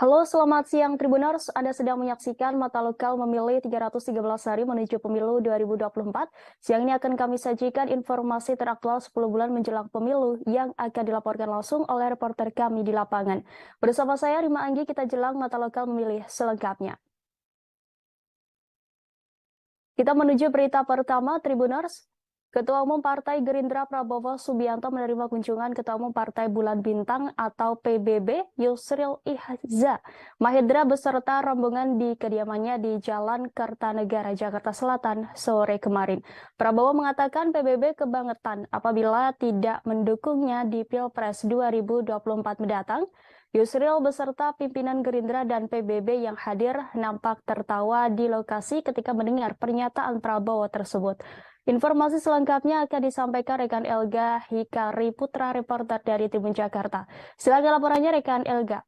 Halo, selamat siang Tribuners. Anda sedang menyaksikan Mata Lokal Memilih 313 hari menuju pemilu 2024. Siang ini akan kami sajikan informasi teraktual 10 bulan menjelang pemilu yang akan dilaporkan langsung oleh reporter kami di lapangan. Bersama saya Rima Anggi, kita jelang Mata Lokal Memilih selengkapnya. Kita menuju berita pertama, Tribuners. Ketua Umum Partai Gerindra Prabowo Subianto menerima kunjungan Ketua Umum Partai Bulan Bintang atau PBB Yusril Ihza Mahendra beserta rombongan di kediamannya di Jalan Kertanegara, Jakarta Selatan sore kemarin. Prabowo mengatakan PBB kebangetan apabila tidak mendukungnya di Pilpres 2024 mendatang. Yusril beserta pimpinan Gerindra dan PBB yang hadir nampak tertawa di lokasi ketika mendengar pernyataan Prabowo tersebut. Informasi selengkapnya akan disampaikan rekan Elga Hikari Putra, reporter dari Tribun Jakarta. Silakan laporannya rekan Elga.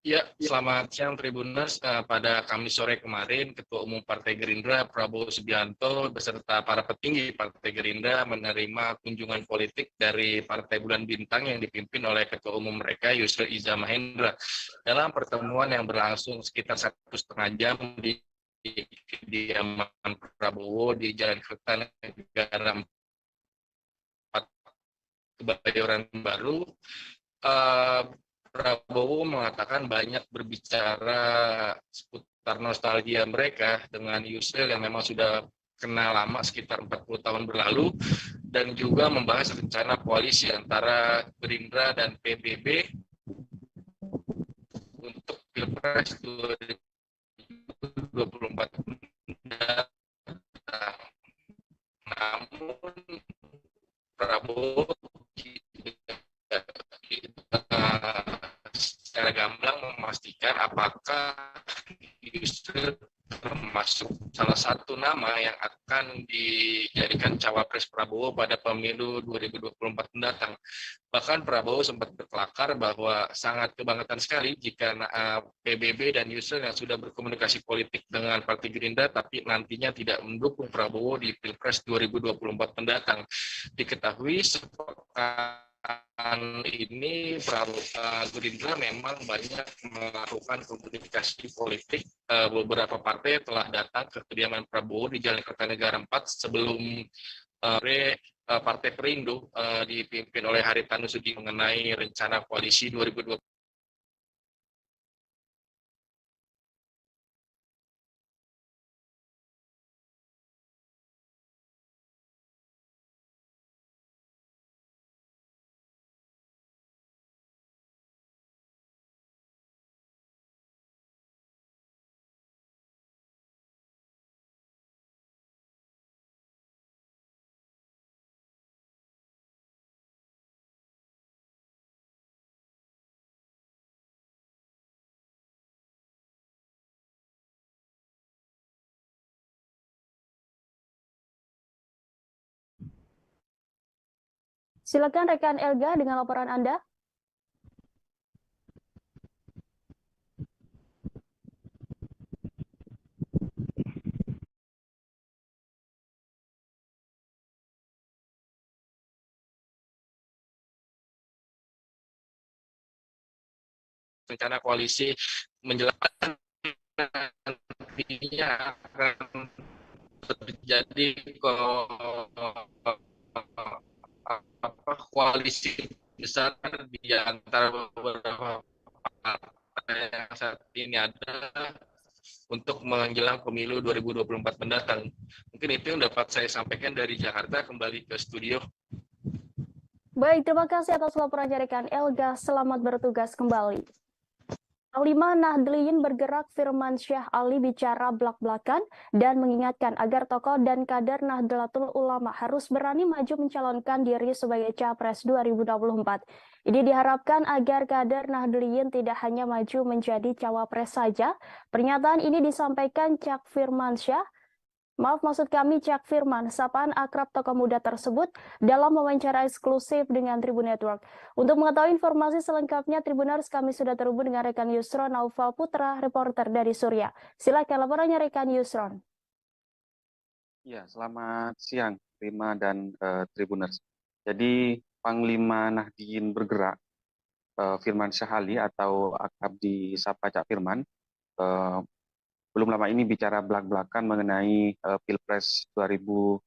Ya, selamat siang Tribuners. Pada Kamis sore kemarin, Ketua Umum Partai Gerindra Prabowo Subianto beserta para petinggi Partai Gerindra menerima kunjungan politik dari Partai Bulan Bintang yang dipimpin oleh Ketua Umum mereka Yusril Ihza Mahendra. Dalam pertemuan yang berlangsung sekitar 1,5 jam di kediaman Prabowo di Jalan Kertanegara 4 Kebayoran Baru, Prabowo mengatakan banyak berbicara seputar nostalgia mereka dengan Yusril yang memang sudah kenal lama sekitar 40 tahun berlalu, dan juga membahas rencana koalisi antara Gerindra dan PBB untuk Pilpres 2024 mendatang. Namun Prabowo secara gamblang memastikan apakah Yusril termasuk salah satu nama yang akan dijadikan cawapres Prabowo pada pemilu 2024 mendatang. Bahkan Prabowo sempat berkelakar bahwa sangat kebangetan sekali jika PBB dan Yusril yang sudah berkomunikasi politik dengan Partai Gerindra tapi nantinya tidak mendukung Prabowo di Pilpres 2024 mendatang. Diketahui sepekan ini Gerindra memang banyak melakukan komunikasi politik. Beberapa partai telah datang ke kediaman Prabowo di Jalan Kertanegara 4 sebelum Partai Perindo dipimpin oleh Haritanu Sudi mengenai rencana koalisi 2024. Silakan rekan Elga dengan laporan Anda. Rencana koalisi menjelaskan nantinya akan terjadi koalisi besar di antara beberapa partai yang saat ini ada untuk menjelang pemilu 2024 mendatang. Mungkin itu yang dapat saya sampaikan dari Jakarta. Kembali ke studio. Baik, terima kasih atas laporannya rekan Elga. Selamat bertugas kembali. Panglima Nahdliyin bergerak Firmansyah Ali bicara blak-blakan dan mengingatkan agar tokoh dan kader Nahdlatul Ulama harus berani maju mencalonkan diri sebagai Capres 2024. Ini diharapkan agar kader Nahdliyin tidak hanya maju menjadi cawapres saja. Pernyataan ini disampaikan Cak Firman, sapaan akrab tokoh muda tersebut dalam wawancara eksklusif dengan Tribun Network. Untuk mengetahui informasi selengkapnya, Tribuners, kami sudah terhubung dengan rekan Yusron Naufal Putra, reporter dari Surya. Silakan laporannya rekan Yusron. Ya, selamat siang, Rima dan Tribuners. Jadi, Panglima Nahdliyin bergerak Firmansyah Ali atau akrab disapa Cak Firman, belum lama ini bicara belak-belakan mengenai Pilpres 2024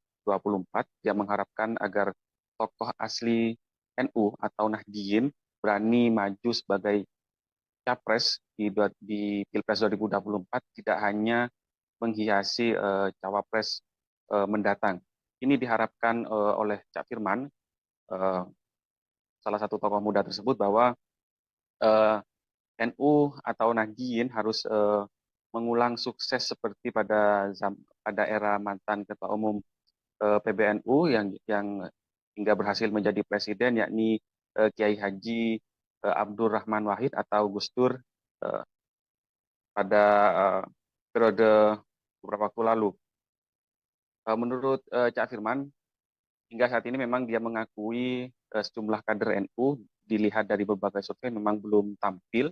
yang mengharapkan agar tokoh asli NU atau Nahdliyin berani maju sebagai capres di Pilpres 2024, tidak hanya menghiasi cawapres mendatang. Ini diharapkan oleh Cak Firman, salah satu tokoh muda tersebut, bahwa NU atau Nahdliyin harus mengulang sukses seperti pada era mantan Ketua Umum PBNU yang hingga berhasil menjadi presiden, yakni Kiai Haji Abdurrahman Wahid atau Gus Dur pada periode beberapa waktu lalu. Menurut Cak Firman, hingga saat ini memang dia mengakui sejumlah kader NU dilihat dari berbagai survei memang belum tampil,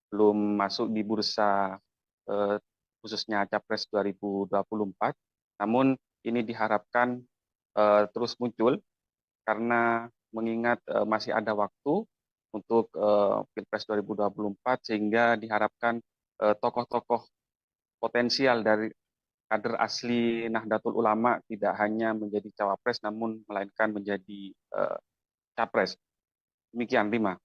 belum masuk di bursa khususnya Capres 2024. Namun ini diharapkan terus muncul karena mengingat masih ada waktu untuk Pilpres 2024, sehingga diharapkan tokoh-tokoh potensial dari kader asli Nahdlatul Ulama tidak hanya menjadi cawapres namun melainkan menjadi capres. Demikian, Rima.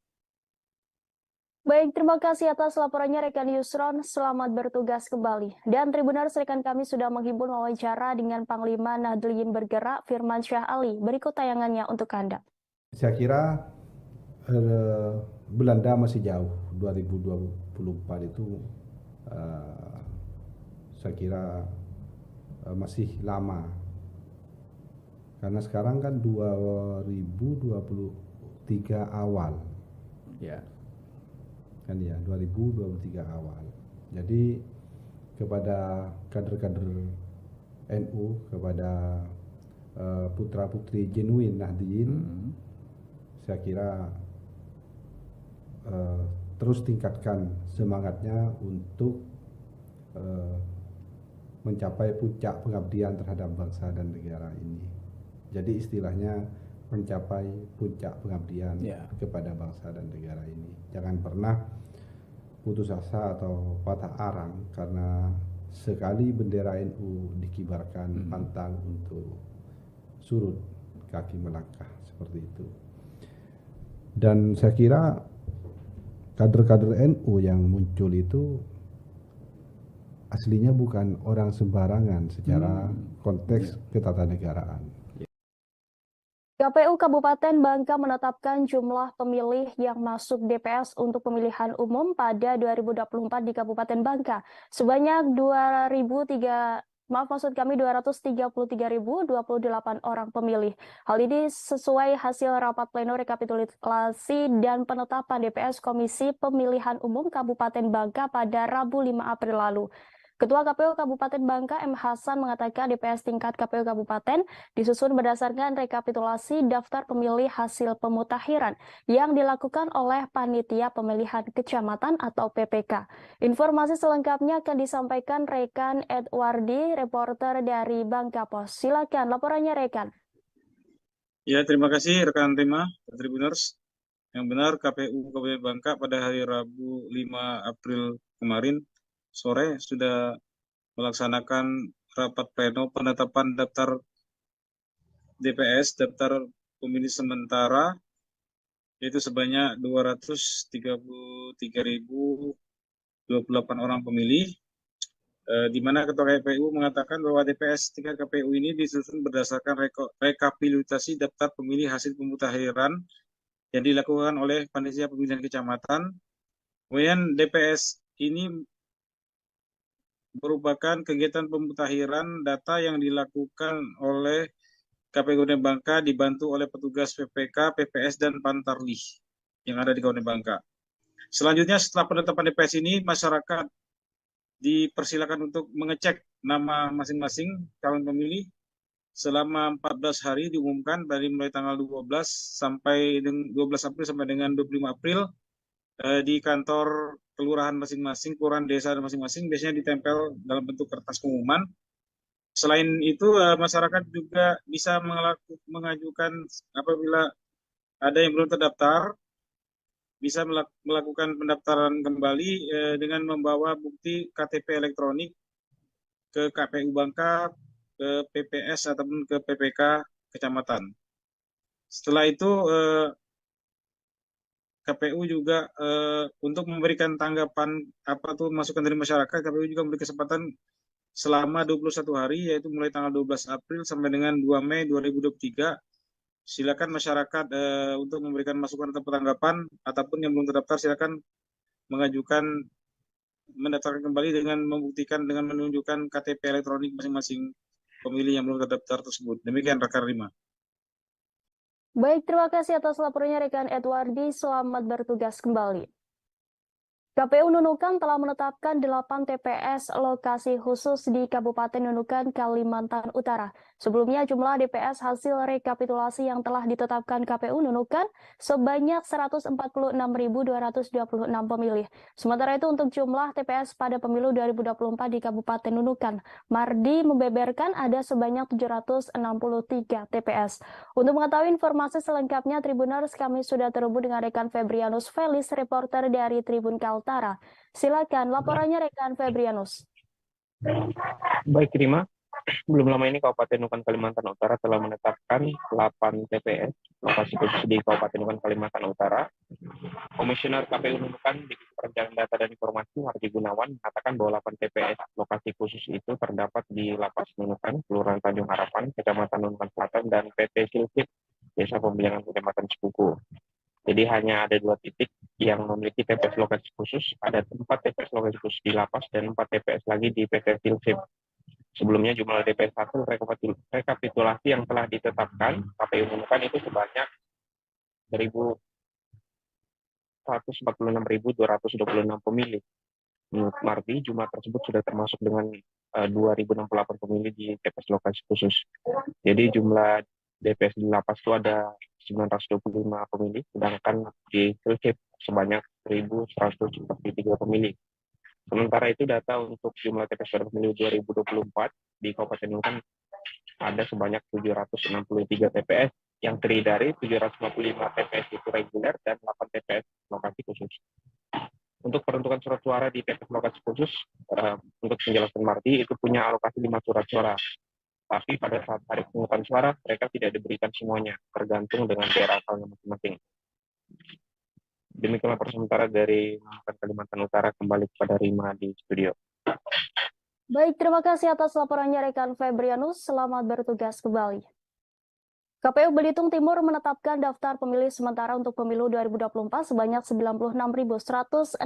Baik, terima kasih atas laporannya rekan Yusron. Selamat bertugas kembali. Dan Tribuners, rekan kami sudah menghimpun wawancara dengan Panglima Nahdliyin Bergerak Firmansyah Ali. Berikut tayangannya untuk Anda. Saya kira Belanda masih jauh. 2024 itu saya kira masih lama. Karena sekarang kan 2023 awal. Ya. Kan ya, 2023 awal. Jadi kepada kader-kader NU, kepada putra-putri genuin Nahdliyin, saya kira terus tingkatkan semangatnya untuk mencapai puncak pengabdian terhadap bangsa dan negara ini. Jadi istilahnya mencapai puncak pengabdian kepada bangsa dan negara ini. Jangan pernah putus asa atau patah arang karena sekali bendera NU dikibarkan pantang untuk surut kaki melangkah, seperti itu. Dan saya kira kader-kader NU yang muncul itu aslinya bukan orang sembarangan secara konteks ketatanegaraan. KPU Kabupaten Bangka menetapkan jumlah pemilih yang masuk DPS untuk pemilihan umum pada 2024 di Kabupaten Bangka sebanyak 233.028 orang pemilih. Hal ini sesuai hasil rapat pleno rekapitulasi dan penetapan DPS Komisi Pemilihan Umum Kabupaten Bangka pada Rabu 5 April lalu. Ketua KPU Kabupaten Bangka M. Hasan mengatakan DPS tingkat KPU Kabupaten disusun berdasarkan rekapitulasi daftar pemilih hasil pemutakhiran yang dilakukan oleh Panitia Pemilihan Kecamatan atau PPK. Informasi selengkapnya akan disampaikan rekan Edwardi, reporter dari Bangka Pos. Silakan laporannya rekan. Ya, terima kasih rekan Rima, Tribuners. Yang benar, KPU Kabupaten Bangka pada hari Rabu 5 April kemarin sore sudah melaksanakan rapat pleno penetapan daftar DPS, daftar pemilih sementara, yaitu sebanyak 233.028 orang pemilih, di mana Ketua KPU mengatakan bahwa DPS tingkat KPU ini disusun berdasarkan rekapitulasi daftar pemilih hasil pemutakhiran yang dilakukan oleh Panitia Pemilihan Kecamatan. Kemudian DPS ini merupakan kegiatan pemutakhiran data yang dilakukan oleh KPU Kabupaten Bangka dibantu oleh petugas PPK, PPS, dan Pantarlih yang ada di Kabupaten Bangka. Selanjutnya setelah penetapan DPS ini, masyarakat dipersilakan untuk mengecek nama masing-masing calon pemilih selama 14 hari diumumkan dari mulai tanggal 12 April sampai dengan 25 April di kantor kelurahan masing-masing, kelurahan desa masing-masing, biasanya ditempel dalam bentuk kertas pengumuman. Selain itu, masyarakat juga bisa mengajukan apabila ada yang belum terdaftar, bisa melakukan pendaftaran kembali dengan membawa bukti KTP elektronik ke KPU Bangka, ke PPS ataupun ke PPK kecamatan. Setelah itu KPU juga untuk memberikan tanggapan apa tuh masukan dari masyarakat, KPU juga memberi kesempatan selama 21 hari, yaitu mulai tanggal 12 April sampai dengan 2 Mei 2023. Silakan masyarakat untuk memberikan masukan atau tanggapan, ataupun yang belum terdaftar silakan mendaftarkan kembali dengan membuktikan dengan menunjukkan KTP elektronik masing-masing pemilih yang belum terdaftar tersebut. Demikian rekan Rima. Baik, terima kasih atas laporannya rekan Edwardi. Selamat bertugas kembali. KPU Nunukan telah menetapkan 8 TPS lokasi khusus di Kabupaten Nunukan, Kalimantan Utara. Sebelumnya jumlah DPS hasil rekapitulasi yang telah ditetapkan KPU Nunukan sebanyak 146.226 pemilih. Sementara itu untuk jumlah TPS pada pemilu 2024 di Kabupaten Nunukan, Mardi membeberkan ada sebanyak 763 TPS. Untuk mengetahui informasi selengkapnya Tribuners, kami sudah terhubung dengan rekan Febrianus Felis, reporter dari Tribun Kaltara. Silakan laporannya rekan Febrianus. Baik, Rima. Belum lama ini Kabupaten Nunukan Kalimantan Utara telah menetapkan 8 TPS lokasi khusus di Kabupaten Nunukan Kalimantan Utara. Komisioner KPU Nunukan, Divisi Perencanaan Data dan Informasi, Hardi Gunawan, mengatakan bahwa 8 TPS lokasi khusus itu terdapat di Lapas Nunukan, Kelurahan Tanjung Harapan, Kecamatan Nunukan Selatan, dan PT Silsip, Desa Pembilangan Kecamatan Cepuku. Jadi hanya ada 2 titik yang memiliki TPS lokasi khusus, ada 4 TPS lokasi khusus di Lapas dan 4 TPS lagi di PT Silsip. Sebelumnya jumlah TPS hasil rekapitulasi yang telah ditetapkan KPU Nunukan itu sebanyak 146.226 pemilih. Menurut Mardi, jumlah tersebut sudah termasuk dengan 2.068 pemilih di TPS lokasi khusus. Jadi jumlah DPS di Lapas itu ada 925 pemilih, sedangkan di Silsip sebanyak 1.143 pemilih. Sementara itu data untuk jumlah TPS pada pemilu 2024 di Kabupaten Nunukan ada sebanyak 763 TPS yang terdiri dari 755 TPS itu reguler dan 8 TPS lokasi khusus. Untuk peruntukan surat suara di TPS lokasi khusus, untuk penjelasan Mardi itu punya alokasi 5 surat suara. Tapi pada saat hari pemungutan suara, mereka tidak diberikan semuanya, tergantung dengan daerah asalnya masing-masing. Demikianlah sementara dari Nunukan Kalimantan Utara, kembali kepada Rima di studio. Baik, terima kasih atas laporannya rekan Febrianus. Selamat bertugas kembali. KPU Belitung Timur menetapkan daftar pemilih sementara untuk pemilu 2024 sebanyak 96.169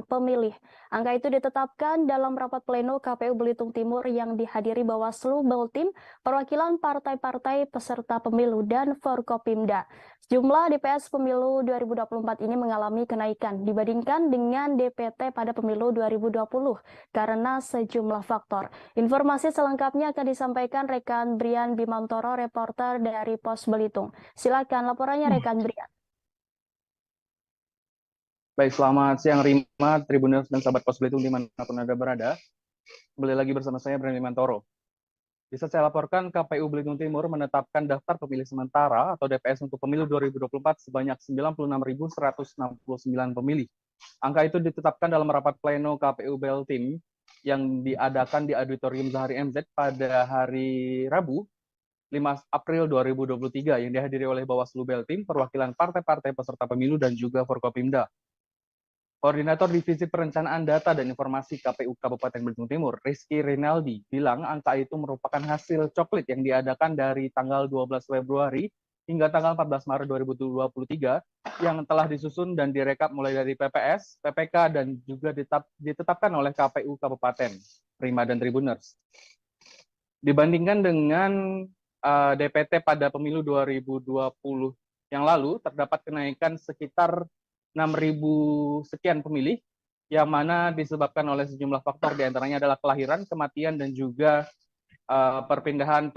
pemilih. Angka itu ditetapkan dalam rapat pleno KPU Belitung Timur yang dihadiri Bawaslu, Baltim, perwakilan partai-partai peserta pemilu, dan Forkopimda. Jumlah DPS pemilu 2024 ini mengalami kenaikan dibandingkan dengan DPT pada pemilu 2020 karena sejumlah faktor. Informasi selengkapnya akan disampaikan rekan Brian Bimantoro, reporter dari Pos Belitung. Silakan laporannya rekan Brian. Baik, selamat siang Rima, Tribuners dan sahabat Pos Belitung dimanapun Anda berada. Kembali lagi bersama saya Brian Bimantoro. Bisa saya laporkan KPU Belitung Timur menetapkan daftar pemilih sementara atau DPS untuk pemilu 2024 sebanyak 96.169 pemilih. Angka itu ditetapkan dalam rapat pleno KPU Baltim yang diadakan di Auditorium Zahari MZ pada hari Rabu 5 April 2023 yang dihadiri oleh Bawaslu Baltim, perwakilan partai-partai peserta pemilu dan juga Forkopimda. Koordinator Divisi Perencanaan Data dan Informasi KPU Kabupaten Belitung Timur, Rizky Rinaldi, bilang angka itu merupakan hasil coklit yang diadakan dari tanggal 12 Februari hingga tanggal 14 Maret 2023 yang telah disusun dan direkap mulai dari PPS, PPK, dan juga ditetapkan oleh KPU Kabupaten, Rima dan Tribuners. Dibandingkan dengan DPT pada pemilu 2020 yang lalu, terdapat kenaikan sekitar 6.000 sekian pemilih, yang mana disebabkan oleh sejumlah faktor, diantaranya adalah kelahiran, kematian, dan juga perpindahan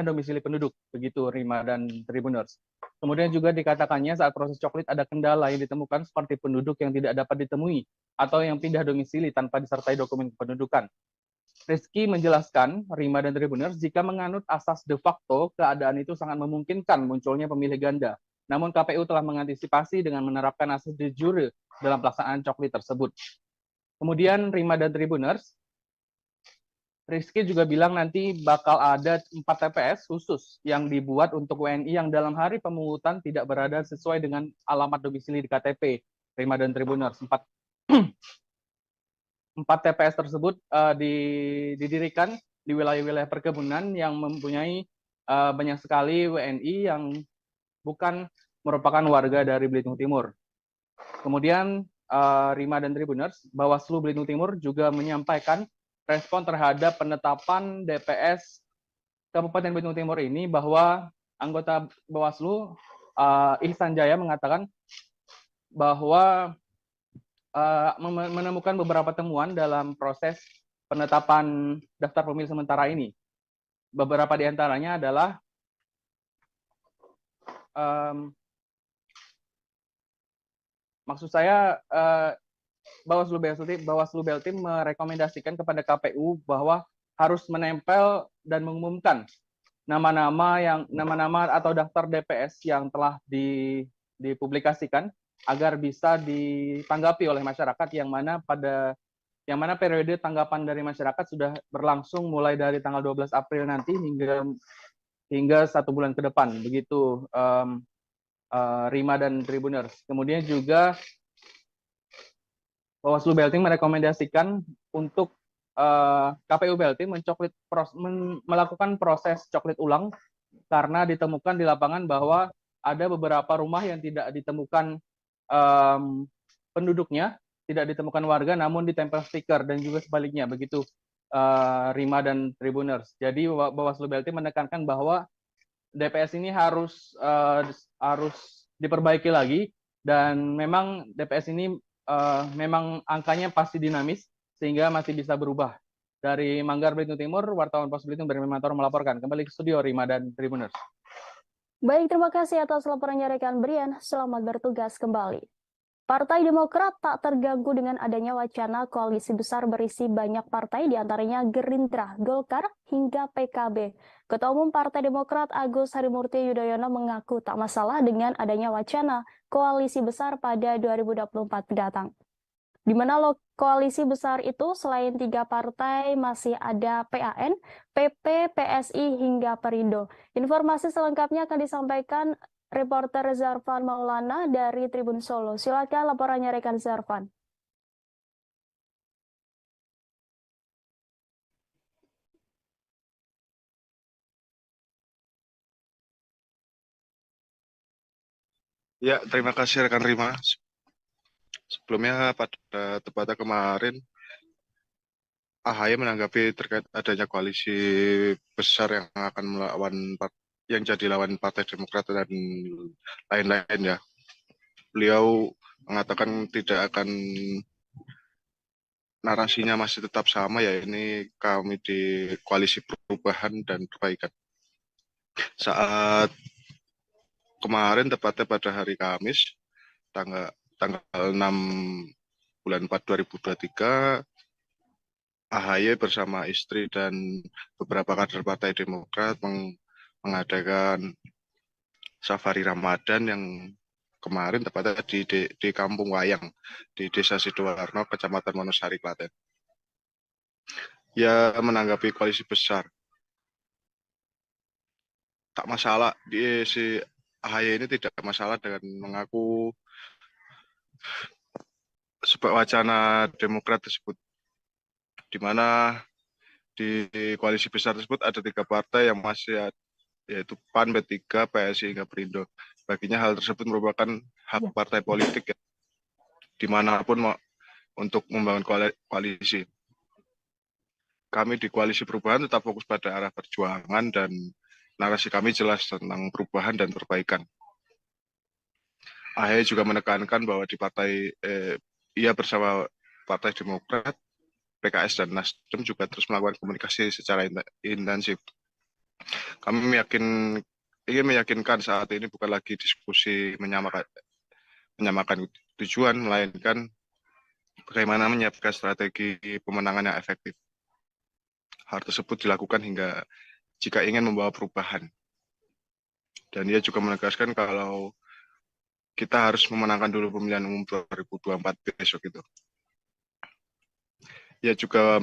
domisili penduduk, begitu Rima dan Tribuners. Kemudian juga dikatakannya saat proses coklit ada kendala yang ditemukan seperti penduduk yang tidak dapat ditemui atau yang pindah domisili tanpa disertai dokumen kependudukan. Rizky menjelaskan, Rima dan Tribuners, jika menganut asas de facto, keadaan itu sangat memungkinkan munculnya pemilih ganda Namun KPU telah mengantisipasi dengan menerapkan asas de jure dalam pelaksanaan coklit tersebut. Kemudian Rima dan Tribuners, Rizky juga bilang nanti bakal ada 4 TPS khusus yang dibuat untuk WNI yang dalam hari pemungutan tidak berada sesuai dengan alamat domisili di KTP. Rima dan Tribuners, 4 TPS tersebut didirikan di wilayah-wilayah perkebunan yang mempunyai banyak sekali WNI yang bukan merupakan warga dari Belitung Timur. Kemudian Rima dan Tribuners, Bawaslu Belitung Timur juga menyampaikan respon terhadap penetapan DPS Kabupaten Belitung Timur ini, bahwa anggota Bawaslu Ihsan Jaya mengatakan bahwa menemukan beberapa temuan dalam proses penetapan daftar pemilih sementara ini. Beberapa di antaranya adalah maksud saya Bawaslu Beltim merekomendasikan kepada KPU bahwa harus menempel dan mengumumkan nama-nama atau daftar DPS yang telah dipublikasikan agar bisa ditanggapi oleh masyarakat, yang mana periode tanggapan dari masyarakat sudah berlangsung mulai dari tanggal 12 April nanti hingga 1 bulan ke depan. Begitu Rima dan Tribuners. Kemudian juga Bawaslu Beltim merekomendasikan untuk KPU Beltim melakukan proses coklit ulang karena ditemukan di lapangan bahwa ada beberapa rumah yang tidak ditemukan penduduknya, tidak ditemukan warga, namun ditempel stiker, dan juga sebaliknya. Begitu Rima dan Tribuners. Jadi Bawaslu Beltim menekankan bahwa DPS ini harus diperbaiki lagi, dan memang DPS ini memang angkanya pasti dinamis sehingga masih bisa berubah. Dari Manggar, Belitung Timur, wartawan Pos Belitung Bermi Mantoro melaporkan. Kembali ke studio Rima dan Tribuners. Baik, terima kasih atas laporannya rekan Brian. Selamat bertugas kembali. Partai Demokrat tak terganggu dengan adanya wacana koalisi besar berisi banyak partai, diantaranya Gerindra, Golkar, hingga PKB. Ketua Umum Partai Demokrat Agus Harimurti Yudhoyono mengaku tak masalah dengan adanya wacana koalisi besar pada 2024 mendatang. Di mana koalisi besar itu selain 3 partai masih ada PAN, PP, PSI, hingga Perindo. Informasi selengkapnya akan disampaikan reporter Zarfan Maulana dari Tribun Solo. Silakan laporannya rekan Zarfan. Ya, terima kasih rekan Rima. Sebelumnya tepatnya kemarin AHY menanggapi terkait adanya koalisi besar yang akan yang jadi lawan Partai Demokrat dan lain-lain ya. Beliau mengatakan tidak akan, narasinya masih tetap sama, ya ini kami di koalisi perubahan dan perbaikan. Saat kemarin tepatnya pada hari Kamis tanggal 6 bulan 4 2023, AHY bersama istri dan beberapa kader Partai Demokrat mengadakan safari Ramadan yang kemarin tepatnya di Kampung Wayang, di Desa Sidoarno, Kecamatan Wonosari, Klaten. Ya, menanggapi koalisi besar, tak masalah, si AHY ini tidak masalah dengan mengaku sebuah wacana Demokrat tersebut, di mana di koalisi besar tersebut ada 3 partai yang masih ada, yaitu PAN, P3, PSI, hingga Perindo. Baginya hal tersebut merupakan hak partai politik ya, dimanapun untuk membangun koalisi. Kami di koalisi perubahan tetap fokus pada arah perjuangan dan narasi kami jelas tentang perubahan dan perbaikan. AHY juga menekankan bahwa di ia bersama Partai Demokrat, PKS, dan Nasdem juga terus melakukan komunikasi secara intensif. Kami ingin meyakinkan saat ini bukan lagi diskusi menyamakan tujuan, melainkan bagaimana menyiapkan strategi pemenangan yang efektif. Hal tersebut dilakukan jika ingin membawa perubahan. Dan ia juga menegaskan kalau kita harus memenangkan dulu pemilihan umum 2024 besok itu. Ya juga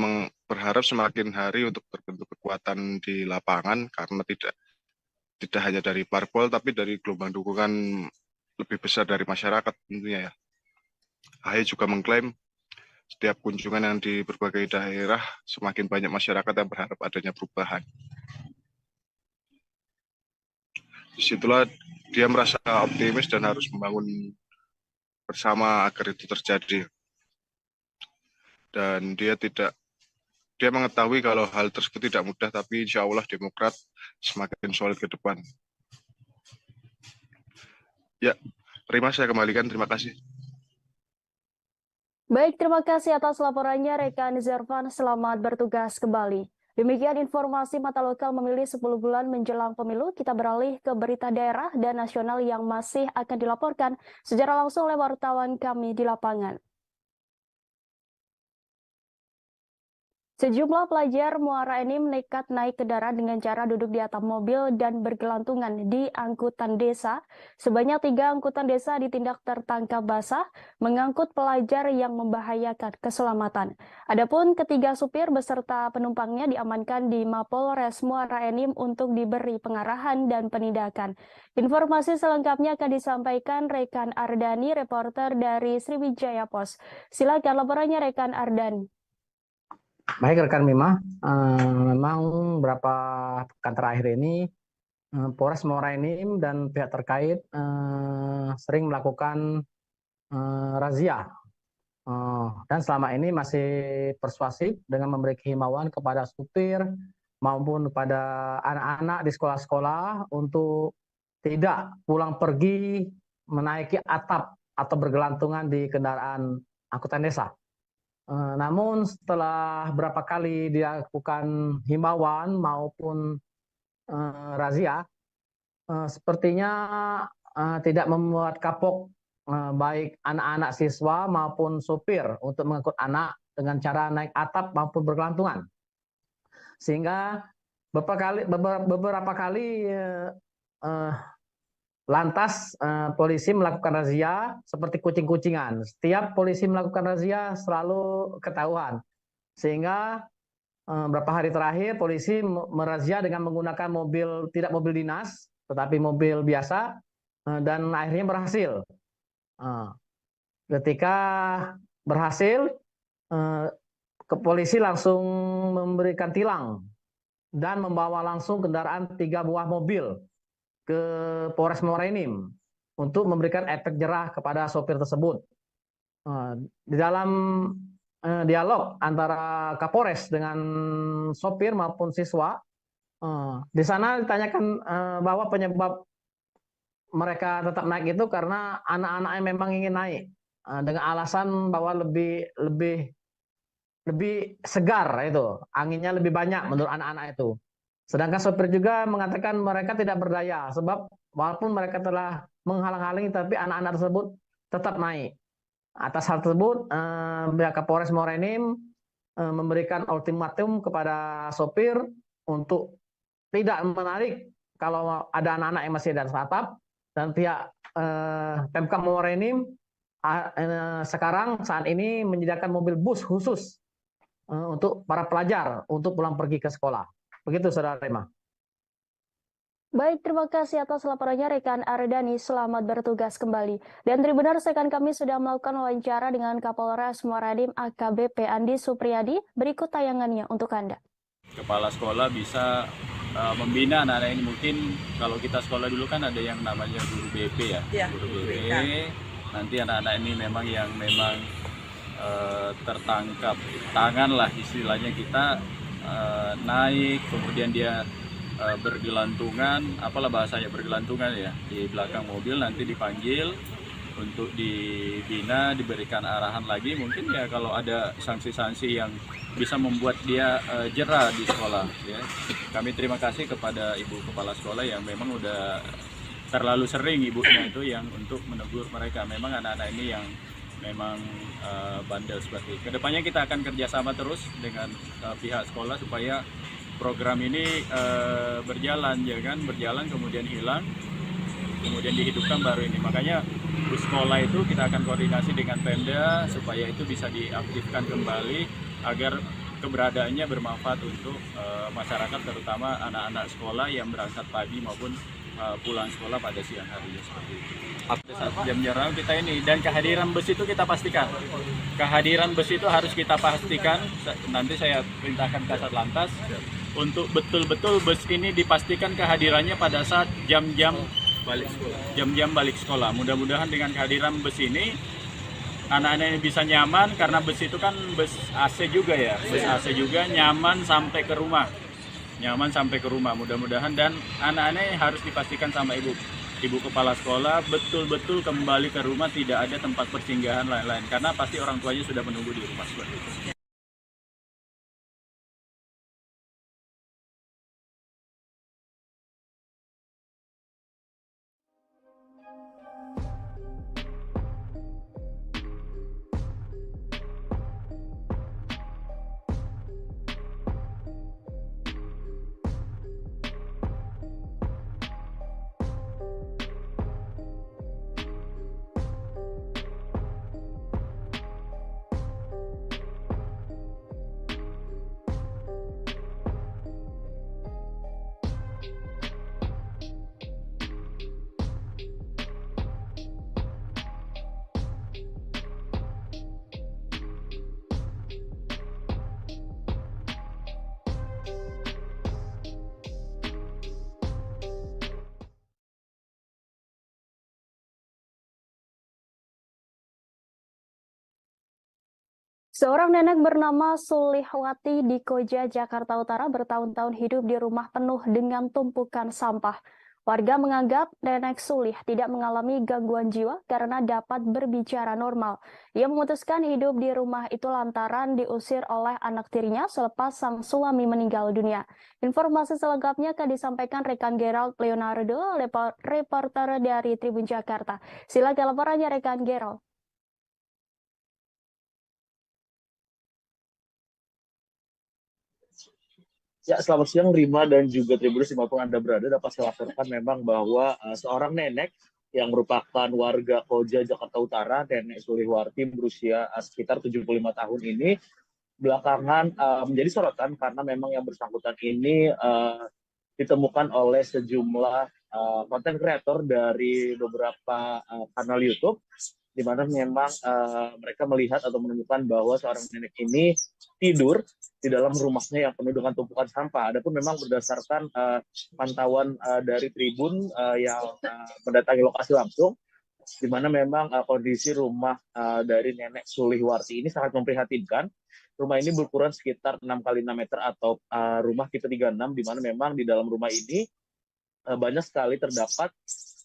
berharap semakin hari untuk terbentuk kekuatan di lapangan karena tidak hanya dari parpol tapi dari gelombang dukungan lebih besar dari masyarakat tentunya ya. AHY juga mengklaim setiap kunjungan yang di berbagai daerah semakin banyak masyarakat yang berharap adanya perubahan. Disitulah dia merasa optimis dan harus membangun bersama agar itu terjadi. Dan dia mengetahui kalau hal tersebut tidak mudah, tapi insya Allah Demokrat semakin solid ke depan. Ya, Rima saya kembalikan, terima kasih. Baik, terima kasih atas laporannya rekan Zervan, selamat bertugas kembali. Demikian informasi Mata Lokal memilih 10 bulan menjelang pemilu. Kita beralih ke berita daerah dan nasional yang masih akan dilaporkan secara langsung oleh wartawan kami di lapangan. Sejumlah pelajar Muara Enim nekat naik kendaraan dengan cara duduk di atap mobil dan bergelantungan di angkutan desa. Sebanyak 3 angkutan desa ditindak tertangkap basah mengangkut pelajar yang membahayakan keselamatan. Adapun ketiga supir beserta penumpangnya diamankan di Mapolres Muara Enim untuk diberi pengarahan dan penindakan. Informasi selengkapnya akan disampaikan rekan Ardani, reporter dari Sriwijaya Pos. Silakan laporannya rekan Ardani. Baik rekan Mima, memang beberapa pekan terakhir ini Polres Muara Enim dan pihak terkait sering melakukan razia dan selama ini masih persuasif dengan memberikan himbauan kepada supir maupun kepada anak-anak di sekolah-sekolah untuk tidak pulang pergi menaiki atap atau bergelantungan di kendaraan angkutan desa. Namun setelah berapa kali dilakukan himbauan maupun razia, sepertinya tidak membuat kapok baik anak-anak siswa maupun supir untuk mengangkut anak dengan cara naik atap maupun bergelantungan. Sehingga beberapa kali lantas polisi melakukan razia seperti kucing-kucingan. Setiap polisi melakukan razia selalu ketahuan. Sehingga beberapa hari terakhir polisi merazia dengan menggunakan tidak mobil dinas, tetapi mobil biasa, dan akhirnya berhasil. Ketika berhasil, polisi langsung memberikan tilang dan membawa langsung kendaraan 3 buah mobil ke Polres Muara Enim untuk memberikan efek jerah kepada sopir tersebut. Di dalam dialog antara Kapolres dengan sopir maupun siswa, di sana ditanyakan bahwa penyebab mereka tetap naik itu karena anak-anaknya memang ingin naik dengan alasan bahwa lebih segar itu, anginnya lebih banyak menurut anak-anak itu. Sedangkan sopir juga mengatakan mereka tidak berdaya sebab walaupun mereka telah menghalang-halangi tapi anak-anak tersebut tetap naik. Atas hal tersebut pihak Kapolres Muara Enim memberikan ultimatum kepada sopir untuk tidak menarik kalau ada anak-anak yang masih di atas atap, dan pihak Pemkab Muara Enim sekarang saat ini menyediakan mobil bus khusus untuk para pelajar untuk pulang pergi ke sekolah. Begitu, Saudara Rima. Baik, terima kasih atas laporannya rekan Ardani. Selamat bertugas kembali. Dan Tribuners, rekan kami sudah melakukan wawancara dengan Kapolres Muara Enim AKBP Andi Supriyadi. Berikut tayangannya untuk Anda. Kepala sekolah bisa membina anak-anak ini. Mungkin kalau kita sekolah dulu kan ada yang namanya guru BP ya, guru BP. Nanti anak-anak ini memang tertangkap tangan lah istilahnya kita. Naik, kemudian dia bergelantungan, apalah bahasanya bergelantungan ya, di belakang mobil, nanti dipanggil untuk dibina, diberikan arahan lagi, mungkin ya kalau ada sanksi-sanksi yang bisa membuat dia jera di sekolah ya. Kami terima kasih kepada Ibu Kepala Sekolah yang memang udah terlalu sering ibunya itu yang untuk menegur mereka. Memang anak-anak ini yang memang bandel seperti itu. Kedepannya kita akan kerjasama terus dengan pihak sekolah supaya program ini berjalan kemudian hilang, kemudian dihidupkan baru ini. Makanya bus sekolah itu kita akan koordinasi dengan Pemda supaya itu bisa diaktifkan kembali agar keberadaannya bermanfaat untuk masyarakat, terutama anak-anak sekolah yang berangkat pagi maupun pulang sekolah pada siang hari seperti itu. Saat jam-jam kita ini, dan kehadiran bus itu kita pastikan. Kehadiran bus itu harus kita pastikan. Nanti saya perintahkan Kasat Lantas untuk betul-betul bus ini dipastikan kehadirannya pada saat jam-jam balik sekolah. Mudah-mudahan dengan kehadiran bus ini anak-anak ini bisa nyaman, karena bus itu kan bus AC juga ya, bus AC juga, nyaman sampai ke rumah. Mudah-mudahan, dan anak-anak harus dipastikan sama ibu kepala sekolah betul-betul kembali ke rumah, tidak ada tempat persinggahan lain-lain, karena pasti orang tuanya sudah menunggu di rumah seperti itu. Seorang nenek bernama Sulihwati di Koja, Jakarta Utara bertahun-tahun hidup di rumah penuh dengan tumpukan sampah. Warga menganggap nenek Sulih tidak mengalami gangguan jiwa karena dapat berbicara normal. Ia memutuskan hidup di rumah itu lantaran diusir oleh anak tirinya selepas sang suami meninggal dunia. Informasi selengkapnya akan disampaikan rekan Gerald Leonardo, reporter dari Tribun Jakarta. Silakan laporannya rekan Gerald. Ya, selamat siang Rima dan juga Tribuners dimanapun Anda berada. Dapat saya laporkan memang bahwa seorang nenek yang merupakan warga Koja, Jakarta Utara, Nenek Sulihwati berusia sekitar 75 tahun ini, belakangan menjadi sorotan karena memang yang bersangkutan ini ditemukan oleh sejumlah konten kreator dari beberapa kanal YouTube, di mana memang mereka melihat atau menemukan bahwa seorang nenek ini tidur di dalam rumahnya yang penuh dengan tumpukan sampah. Adapun memang berdasarkan pantauan dari Tribun yang mendatangi lokasi langsung, di mana memang kondisi rumah dari Nenek Sulihwati ini sangat memprihatinkan. Rumah ini berukuran sekitar 6x6 meter atau rumah tipe 36, di mana memang di dalam rumah ini banyak sekali terdapat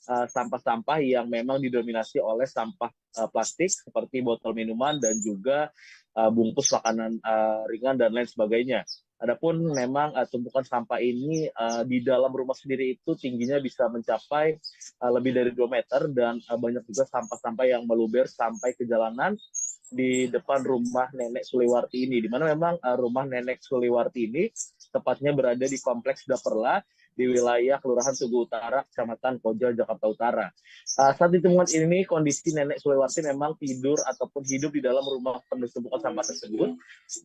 sampah-sampah yang memang didominasi oleh sampah plastik seperti botol minuman dan juga bungkus makanan ringan dan lain sebagainya. Adapun memang tumpukan sampah ini di dalam rumah sendiri itu tingginya bisa mencapai lebih dari 2 meter dan banyak juga sampah-sampah yang meluber sampai ke jalanan di depan rumah Nenek Sulihwati ini, di mana memang rumah Nenek Sulihwati ini tepatnya berada di Kompleks Daperla di wilayah Kelurahan Tugu Utara, Kecamatan Koja, Jakarta Utara. Saat ditemukan ini, kondisi Nenek Sulihwati memang tidur ataupun hidup di dalam rumah penuh tumpukan sampah tersebut.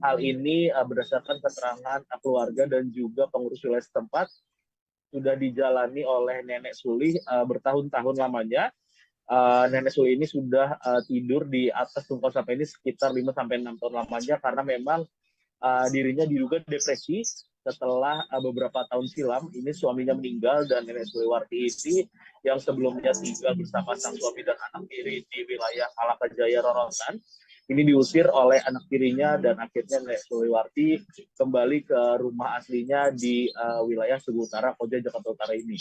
Hal ini berdasarkan keterangan keluarga dan juga pengurus wilayah setempat sudah dijalani oleh Nenek Sulih bertahun-tahun lamanya. Nenek Sulih ini sudah tidur di atas tumpukan sampah ini sekitar 5-6 tahun lamanya karena memang dirinya diduga depresi setelah beberapa tahun silam ini suaminya meninggal dan Nenek Sulihwati ini yang sebelumnya tinggal bersama sang suami dan anak tiri di wilayah Palakajaya Rorotan ini diusir oleh anak tirinya dan akhirnya Nenek Sulihwati kembali ke rumah aslinya di wilayah Tugu Utara, Koja, Jakarta Utara ini.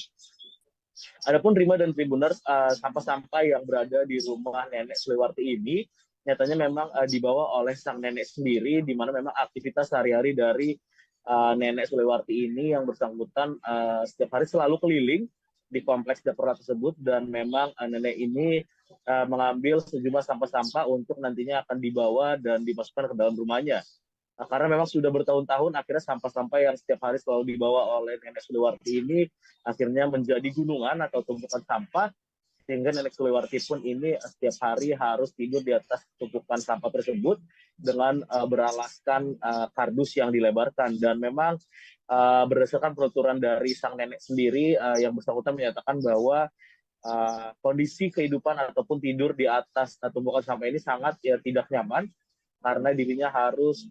Adapun Rima dan Tribuners, sampah-sampah yang berada di rumah Nenek Sulihwati ini nyatanya memang dibawa oleh sang nenek sendiri, di mana memang aktivitas sehari-hari dari Nenek Sulihwati ini yang bersangkutan setiap hari selalu keliling di kompleks Daperla tersebut dan memang nenek ini mengambil sejumlah sampah-sampah untuk nantinya akan dibawa dan dimasukkan ke dalam rumahnya. Karena memang sudah bertahun-tahun akhirnya sampah-sampah yang setiap hari selalu dibawa oleh Nenek Sulihwati ini akhirnya menjadi gunungan atau tumpukan sampah sehingga Nenek Suliwarti pun ini setiap hari harus tidur di atas tumpukan sampah tersebut dengan beralaskan kardus yang dilebarkan. Dan memang berdasarkan penuturan dari sang nenek sendiri, yang bersangkutan menyatakan bahwa kondisi kehidupan ataupun tidur di atas tumpukan sampah ini sangat tidak nyaman, karena dirinya harus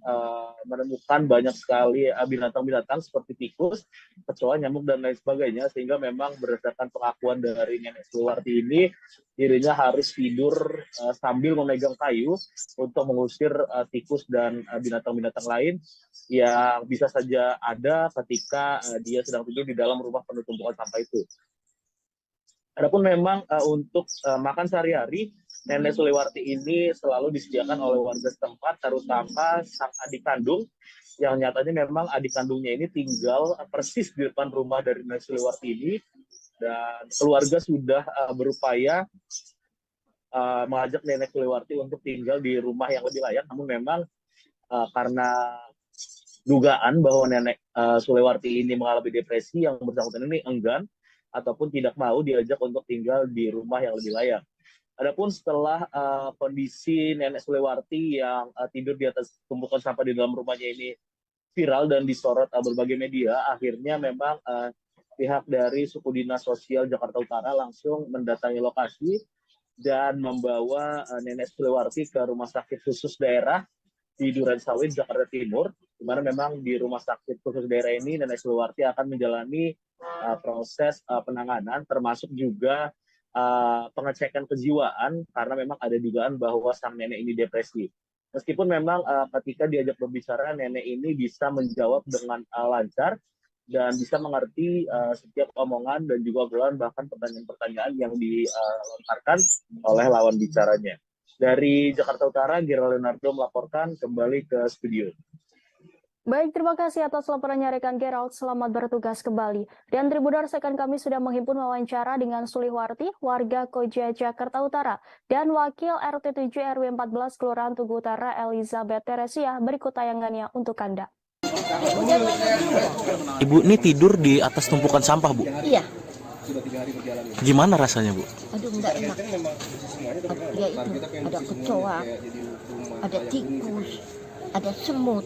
menemukan banyak sekali binatang-binatang seperti tikus, kecoa, nyamuk, dan lain sebagainya, sehingga memang berdasarkan pengakuan dari Nenek Suliwarti ini, dirinya harus tidur sambil memegang kayu untuk mengusir tikus dan binatang-binatang lain yang bisa saja ada ketika dia sedang tidur di dalam rumah penuh tumpukan sampah itu. Adapun memang untuk makan sehari-hari, Nenek Suliwarti ini selalu disediakan oleh warga setempat, terutama sang adik kandung, yang nyatanya memang adik kandungnya ini tinggal persis di depan rumah dari Nenek Suliwarti ini, dan keluarga sudah berupaya mengajak Nenek Suliwarti untuk tinggal di rumah yang lebih layak, namun memang karena dugaan bahwa Nenek Suliwarti ini mengalami depresi, yang bersangkutan ini enggan ataupun tidak mau diajak untuk tinggal di rumah yang lebih layak. Adapun setelah kondisi Nenek Suliwarti yang tidur di atas tumpukan sampah di dalam rumahnya ini viral dan disorot berbagai media, akhirnya memang pihak dari Suku Dinas Sosial Jakarta Utara langsung mendatangi lokasi dan membawa Nenek Suliwarti ke Rumah Sakit Khusus Daerah di Durensawit, Jakarta Timur, di mana memang di Rumah Sakit Khusus Daerah ini Nenek Suliwarti akan menjalani proses penanganan, termasuk juga pengecekan kejiwaan, karena memang ada dugaan bahwa sang nenek ini depresi. Meskipun memang ketika diajak berbicara, nenek ini bisa menjawab dengan lancar dan bisa mengerti setiap omongan dan juga obrolan, bahkan pertanyaan-pertanyaan yang dilontarkan oleh lawan bicaranya. Dari Jakarta Utara, Gerald Leonardo melaporkan, kembali ke studio. Baik, terima kasih atas laporannya rekan Gerald. Selamat bertugas kembali. Dan Tribuners, rekan kami sudah menghimpun wawancara dengan Suliwarti, warga Koja, Jakarta Utara, dan Wakil RT 7 RW 14 Kelurahan Tugu Utara, Elizabeth Teresia. Berikut tayangannya untuk Anda. Ibu ini tidur di atas tumpukan sampah, Bu? Iya. Gimana rasanya, Bu? Aduh, enggak enak. Ya itu, ada kecoa, ada tikus, ada semut.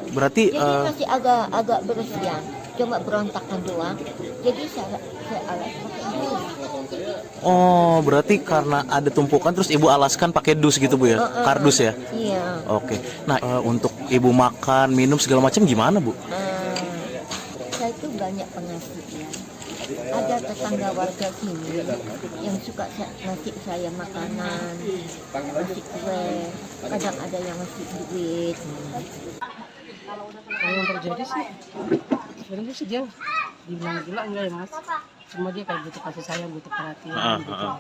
Berarti jadi masih agak bersihan, cuma berontakan doang. Jadi saya alas pakai dus. Oh, berarti karena ada tumpukan terus Ibu alaskan pakai dus gitu, Bu ya? Kardus ya? Iya. Oke. Nah, untuk Ibu makan, minum segala macam gimana, Bu? Saya itu banyak pengasih ya. Ada tetangga warga sini yang suka ngasih saya makanan, ngasih kue, kadang ada yang ngasih duit. Kalau yang terjadi sih, sebenarnya sih dia dibilang gila enggak ya Mas? Cuma dia kayak butuh kasih sayang, butuh perhatian, butuh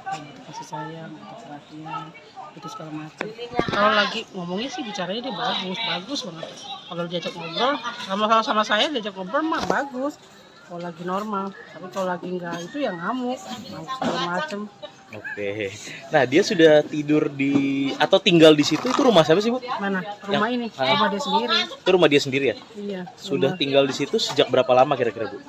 kasih sayang, butuh perhatian, butuh segala macam. Kalau lagi ngomongnya sih bicaranya dia bagus banget. Kalau diajak ngobrol, sama saya diajak ngobrol mah bagus. Kalau lagi normal, tapi kalau lagi enggak itu yang ngamuk segala macem. Oke. Nah, dia sudah tidur di atau tinggal di situ, itu rumah siapa sih, Bu? Mana? Rumah ini, rumah dia sendiri. Itu rumah dia sendiri ya? Iya. Sudah tinggal di situ sejak berapa lama kira-kira, Bu?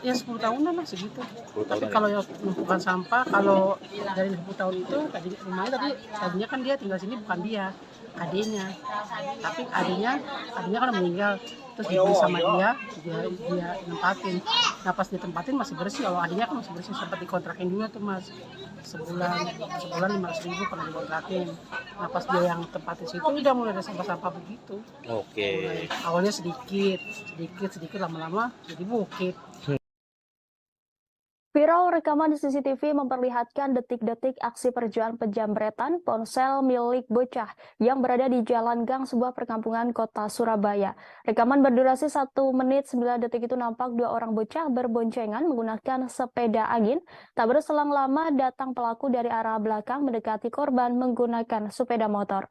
Ya 10 tahunan lah segitu. 10 tahun. Tapi kalau yang menumpukan sampah, kalau dari 10 tahun itu rumahnya tadinya kan dia tinggal sini bukan dia, adiknya. Tapi adiknya kan meninggal. Terus dibeli sama dia nempatin. Nah pas ditempatin masih bersih, kalau adiknya kan masih bersih, sempat dikontrakin juga tuh Mas. Sebulan 500.000 pernah dikontrakin. Nah pas dia yang tempatin situ udah mulai ada sampah-sampah begitu. Oke. Awalnya sedikit lama-lama jadi bukit. Viral rekaman CCTV memperlihatkan detik-detik aksi perjuangan penjamretan ponsel milik bocah yang berada di jalan gang sebuah perkampungan kota Surabaya. Rekaman berdurasi 1 menit 9 detik itu nampak 2 orang bocah berboncengan menggunakan sepeda angin. Tak berselang lama datang pelaku dari arah belakang mendekati korban menggunakan sepeda motor.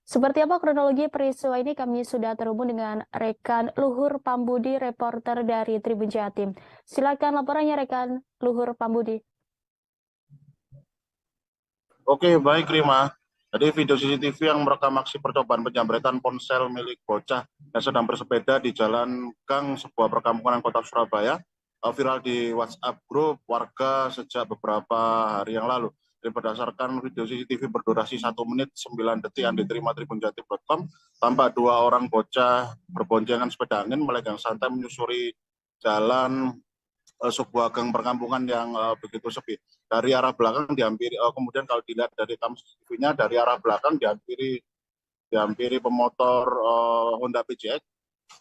Seperti apa kronologi peristiwa ini, kami sudah terhubung dengan rekan Luhur Pambudi, reporter dari Tribun Jatim. Silakan laporannya rekan Luhur Pambudi. Oke, baik Rima. Jadi video CCTV yang merekam aksi percobaan penjamretan ponsel milik bocah yang sedang bersepeda di jalan gang sebuah perkampungan kota Surabaya viral di WhatsApp grup warga sejak beberapa hari yang lalu. Dan berdasarkan video CCTV berdurasi 1 menit 9 detik yang diterima tribunjatim.com, tampak 2 orang bocah berboncengan sepeda angin memegang santai menyusuri jalan sebuah gang perkampungan yang begitu sepi. Dari arah belakang dihampiri, kemudian kalau dilihat dari kamera CCTV-nya, dari arah belakang dihampiri pemotor Honda PJX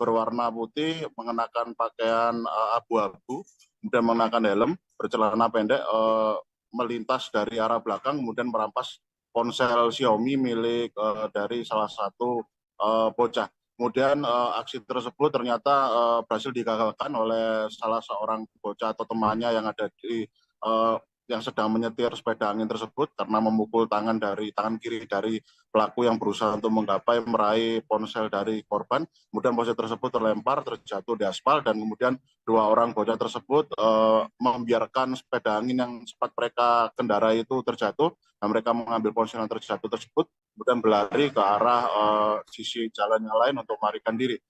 berwarna putih, mengenakan pakaian abu-abu, kemudian mengenakan helm, bercelana pendek, melintas dari arah belakang, kemudian merampas ponsel Xiaomi milik dari salah satu bocah. Kemudian aksi tersebut ternyata berhasil digagalkan oleh salah seorang bocah atau temannya yang ada di yang sedang menyetir sepeda angin tersebut karena memukul tangan kiri dari pelaku yang berusaha untuk meraih ponsel dari korban. Kemudian ponsel tersebut terlempar, terjatuh di aspal, dan kemudian 2 orang bocah tersebut membiarkan sepeda angin yang sempat mereka kendarai itu terjatuh, dan mereka mengambil ponsel yang terjatuh tersebut, kemudian berlari ke arah sisi jalan yang lain untuk melarikan diri.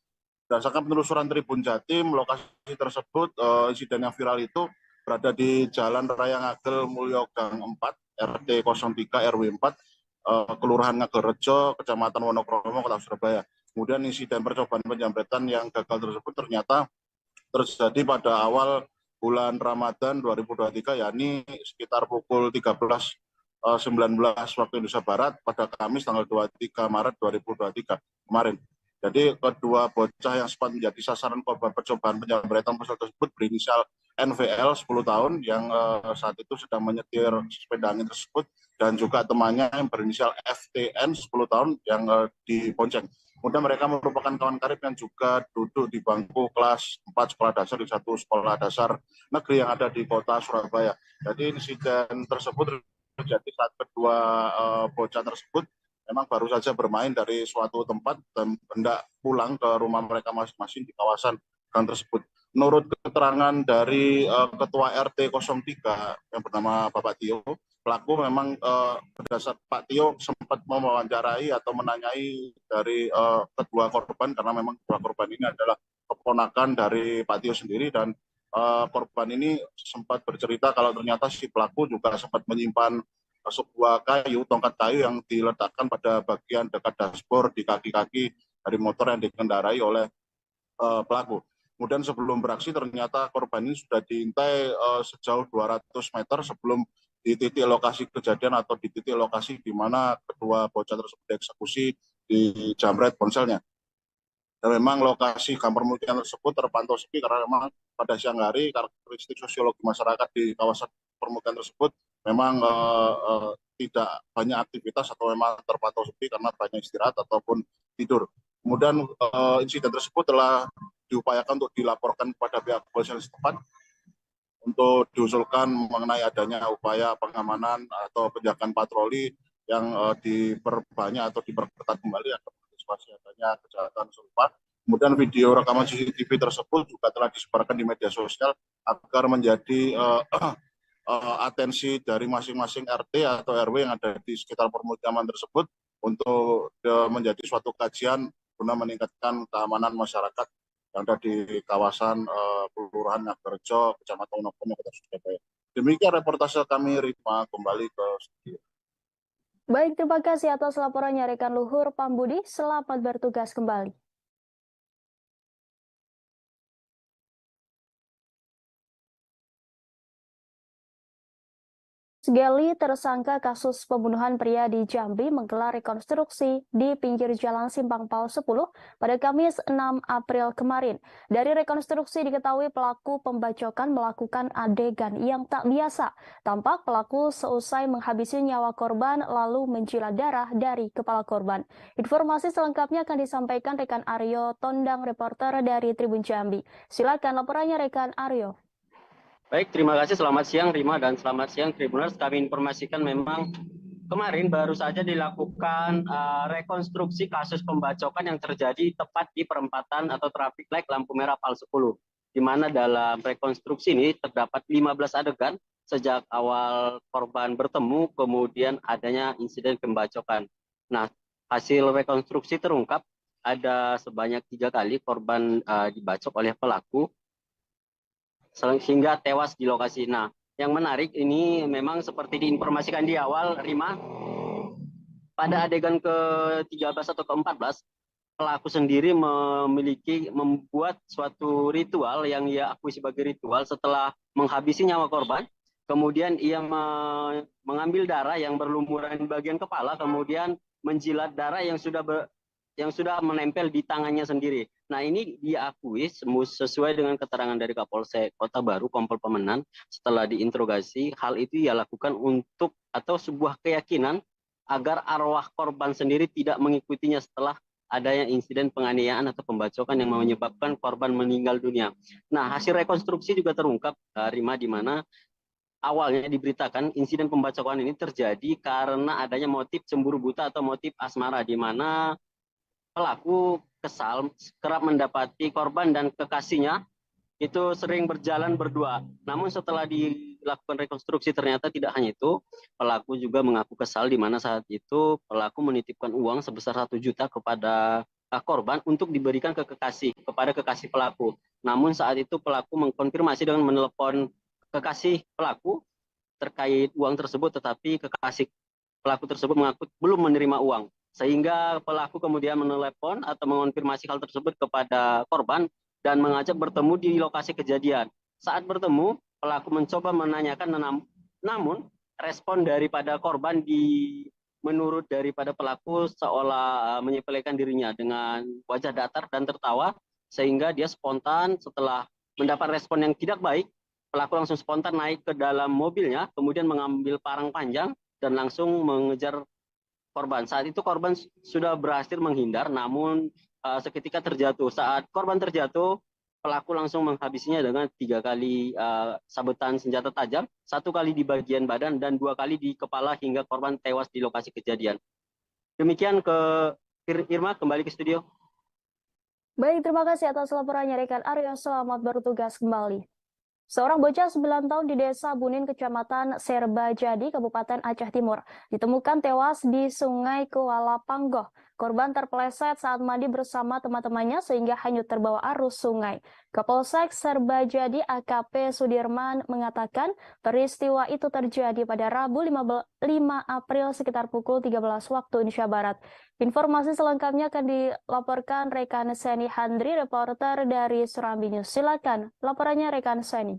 Berdasarkan penelusuran Tribun Jatim, lokasi tersebut, insiden yang viral itu berada di Jalan Raya Ngagel Mulyo Gang 4, RT 03 RW 4, Kelurahan Ngagelrejo, Kecamatan Wonokromo, Kota Surabaya. Kemudian insiden percobaan penjambretan yang gagal tersebut ternyata terjadi pada awal bulan Ramadan 2023, yakni sekitar pukul 13.19 waktu Indonesia Barat pada Kamis tanggal 23 Maret 2023 kemarin. Jadi kedua bocah yang sempat menjadi sasaran korban percobaan penjambretan ponsel tersebut berinisial NVL 10 tahun yang saat itu sedang menyetir sepeda angin tersebut, dan juga temannya yang berinisial FTN 10 tahun yang dibonceng. Kemudian mereka merupakan kawan karib yang juga duduk di bangku kelas 4 sekolah dasar di satu sekolah dasar negeri yang ada di kota Surabaya. Jadi insiden tersebut terjadi saat kedua bocah tersebut memang baru saja bermain dari suatu tempat dan hendak pulang ke rumah mereka masing-masing di kawasan gang tersebut. Menurut keterangan dari Ketua RT 03 yang bernama Bapak Tio, pelaku memang berdasar Pak Tio sempat mewawancarai atau menanyai dari kedua korban, karena memang kedua korban ini adalah keponakan dari Pak Tio sendiri, dan korban ini sempat bercerita kalau ternyata si pelaku juga sempat menyimpan sebuah tongkat kayu yang diletakkan pada bagian dekat dashboard di kaki-kaki dari motor yang dikendarai oleh pelaku. Kemudian sebelum beraksi ternyata korban ini sudah diintai sejauh 200 meter sebelum di titik lokasi kejadian atau di titik lokasi di mana kedua bocah tersebut dieksekusi di jamret ponselnya. Dan memang lokasi gang permukiman tersebut terpantau sepi karena memang pada siang hari karakteristik sosiologi masyarakat di kawasan permukiman tersebut memang tidak banyak aktivitas atau memang terpantau sepi karena banyak istirahat ataupun tidur. Kemudian insiden tersebut telah diupayakan untuk dilaporkan kepada pihak kepolisian setempat untuk diusulkan mengenai adanya upaya pengamanan atau penjagaan patroli yang diperbanyak atau diperketat kembali agar mengantisipasi adanya kejahatan serupa. Kemudian video rekaman CCTV tersebut juga telah disebarkan di media sosial agar menjadi atensi dari masing-masing RT atau RW yang ada di sekitar permukiman tersebut untuk menjadi suatu kajian guna meningkatkan keamanan masyarakat yang ada di kawasan Kelurahan Ngagelrejo, Kecamatan Wonokromo, Kota Surabaya. Demikian reportase kami, Rima, kembali ke studio. Baik, terima kasih atas laporannya rekan Luhur Pambudi. Selamat bertugas kembali. Geli, tersangka kasus pembunuhan pria di Jambi, menggelar rekonstruksi di pinggir Jalan Simpang Pau 10 pada Kamis 6 April kemarin. Dari rekonstruksi diketahui pelaku pembacokan melakukan adegan yang tak biasa. Tampak pelaku seusai menghabisi nyawa korban lalu menjilat darah dari kepala korban. Informasi selengkapnya akan disampaikan rekan Aryo Tondang, reporter dari Tribun Jambi. Silakan laporannya rekan Aryo. Baik, terima kasih. Selamat siang Rima dan selamat siang Tribuners. Kami informasikan memang kemarin baru saja dilakukan rekonstruksi kasus pembacokan yang terjadi tepat di perempatan atau traffic light lampu merah PAL 10. Di mana dalam rekonstruksi ini terdapat 15 adegan sejak awal korban bertemu kemudian adanya insiden pembacokan. Nah, hasil rekonstruksi terungkap ada sebanyak 3 kali korban dibacok oleh pelaku. sehingga tewas di lokasi. Nah, yang menarik ini memang seperti diinformasikan di awal, Rima, pada adegan ke-13 atau ke-14, pelaku sendiri membuat suatu ritual yang ia akui sebagai ritual setelah menghabisi nyawa korban. Kemudian ia mengambil darah yang berlumuran di bagian kepala, kemudian menjilat darah yang sudah menempel di tangannya sendiri. Nah, ini diakui sesuai dengan keterangan dari Kapolsek Kota Baru, Kompol Pemenan, setelah diinterogasi, hal itu ia lakukan untuk atau sebuah keyakinan agar arwah korban sendiri tidak mengikutinya setelah adanya insiden penganiayaan atau pembacokan yang menyebabkan korban meninggal dunia. Nah, hasil rekonstruksi juga terungkap, Rima, di mana awalnya diberitakan insiden pembacokan ini terjadi karena adanya motif cemburu buta atau motif asmara, di mana pelaku kesal kerap mendapati korban dan kekasihnya itu sering berjalan berdua. Namun setelah dilakukan rekonstruksi ternyata tidak hanya itu, pelaku juga mengaku kesal di mana saat itu pelaku menitipkan uang sebesar 1 juta kepada korban untuk diberikan kepada kekasih pelaku. Namun saat itu pelaku mengkonfirmasi dengan menelepon kekasih pelaku terkait uang tersebut, tetapi kekasih pelaku tersebut mengaku belum menerima uang. Sehingga pelaku kemudian menelepon atau mengonfirmasi hal tersebut kepada korban dan mengajak bertemu di lokasi kejadian. Saat bertemu, pelaku mencoba menanyakan, namun respon daripada korban menurut daripada pelaku seolah menyepelekan dirinya dengan wajah datar dan tertawa, sehingga dia spontan setelah mendapat respon yang tidak baik, pelaku langsung spontan naik ke dalam mobilnya, kemudian mengambil parang panjang dan langsung mengejar korban. Saat itu korban sudah berhasil menghindar, namun seketika terjatuh. Saat korban terjatuh, pelaku langsung menghabisinya dengan 3 kali sabetan senjata tajam, 1 kali di bagian badan dan 2 kali di kepala hingga korban tewas di lokasi kejadian. Demikian ke Irma, kembali ke studio. Baik, terima kasih atas laporannya rekan Aryo. Selamat bertugas kembali. Seorang bocah 9 tahun di Desa Bunin, Kecamatan Serbajadi, Kabupaten Aceh Timur, ditemukan tewas di Sungai Kuala Panggoh. Korban terpeleset saat mandi bersama teman-temannya sehingga hanyut terbawa arus sungai. Kapolsek Serbajadi AKP Sudirman mengatakan peristiwa itu terjadi pada Rabu 5 April sekitar pukul 13 waktu Indonesia Barat. Informasi selengkapnya akan dilaporkan rekan Seni Handri, reporter dari Surambi News. Silakan laporannya rekan Seni.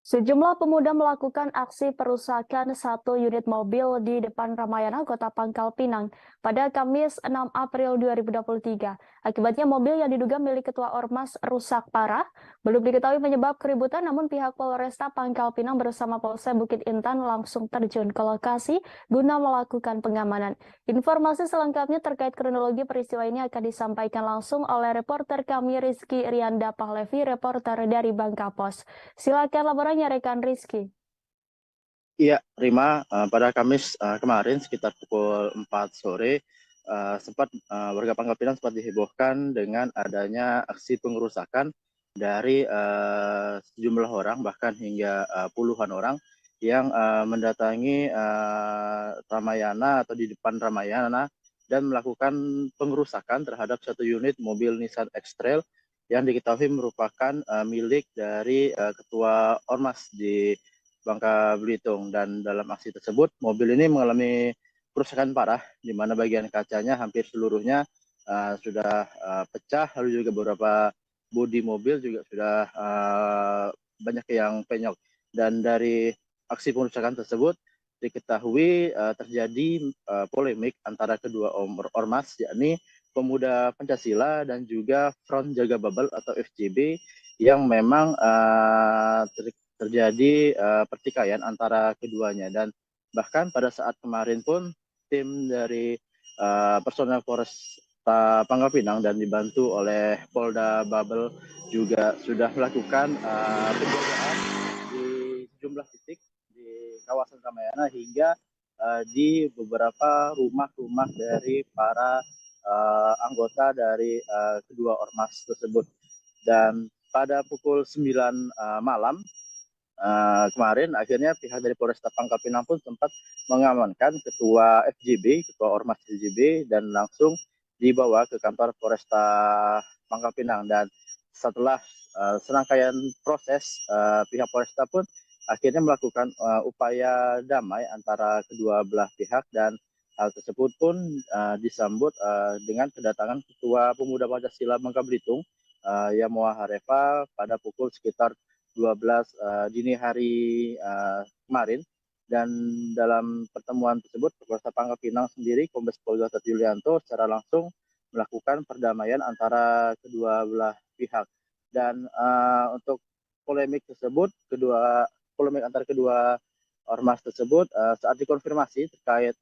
Sejumlah pemuda melakukan aksi perusakan 1 unit mobil di depan Ramayana, Kota Pangkal Pinang pada Kamis 6 April 2023. Akibatnya mobil yang diduga milik Ketua Ormas rusak parah. Belum diketahui penyebab keributan, namun pihak Polresta Pangkal Pinang bersama Polsek Bukit Intan langsung terjun ke lokasi guna melakukan pengamanan. Informasi selengkapnya terkait kronologi peristiwa ini akan disampaikan langsung oleh reporter kami Rizky Rianda Pahlevi, reporter dari Bangka Pos. Silakan laporannya rekan Rizky. Iya, Rima, pada Kamis kemarin sekitar pukul 4 sore, warga Pangkal Pinang sempat dihebohkan dengan adanya aksi pengerusakan dari sejumlah orang, bahkan hingga puluhan orang yang mendatangi Ramayana atau di depan Ramayana dan melakukan pengerusakan terhadap satu unit mobil Nissan X-Trail yang diketahui merupakan milik dari Ketua Ormas di Bangka Belitung. Dan dalam aksi tersebut mobil ini mengalami kerusakan parah di mana bagian kacanya hampir seluruhnya sudah pecah, lalu juga beberapa bodi mobil juga sudah banyak yang penyok. Dan dari aksi pengerusakan tersebut diketahui terjadi polemik antara kedua ormas, yakni Pemuda Pancasila dan juga Front Jaga Babel atau FJB, yang memang terjadi pertikaian antara keduanya. Dan bahkan pada saat kemarin pun tim dari personel Polresta Pangkal Pinang dan dibantu oleh Polda Babel juga sudah melakukan penjagaan di sejumlah titik di kawasan Ramayana hingga di beberapa rumah-rumah dari para anggota dari kedua ormas tersebut. Dan pada pukul 9 malam kemarin akhirnya pihak dari Polresta Pangkal Pinang pun sempat mengamankan ketua FJB, ketua Ormas FJB, dan langsung dibawa ke kantor Polresta Pangkal Pinang. Dan setelah serangkaian proses, pihak Polresta pun akhirnya melakukan upaya damai antara kedua belah pihak, dan hal tersebut pun disambut dengan kedatangan Ketua Pemuda Pancasila Bangka Belitung, Yamoa Harefa, pada pukul sekitar 12 dini hari kemarin. Dan dalam pertemuan tersebut Polresta Pangkal Pinang sendiri, Kombes Pol Gatot Yulianto secara langsung melakukan perdamaian antara kedua belah pihak. Dan untuk polemik tersebut, polemik antara kedua ormas tersebut saat dikonfirmasi terkait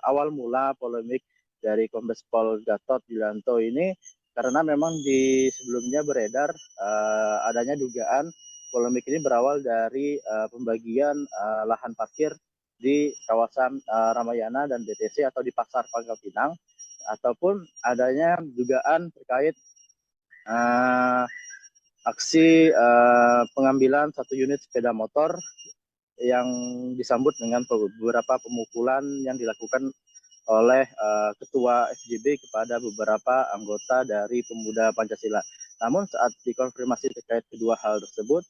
awal mula polemik dari Kombes Pol Gatot Yulianto ini, karena memang di sebelumnya beredar adanya dugaan polemik ini berawal dari pembagian lahan parkir di kawasan Ramayana dan BTC atau di Pasar Pangkal Pinang, ataupun adanya dugaan terkait aksi pengambilan satu unit sepeda motor yang disambut dengan beberapa pemukulan yang dilakukan oleh Ketua FJB kepada beberapa anggota dari Pemuda Pancasila. Namun saat dikonfirmasi terkait kedua hal tersebut,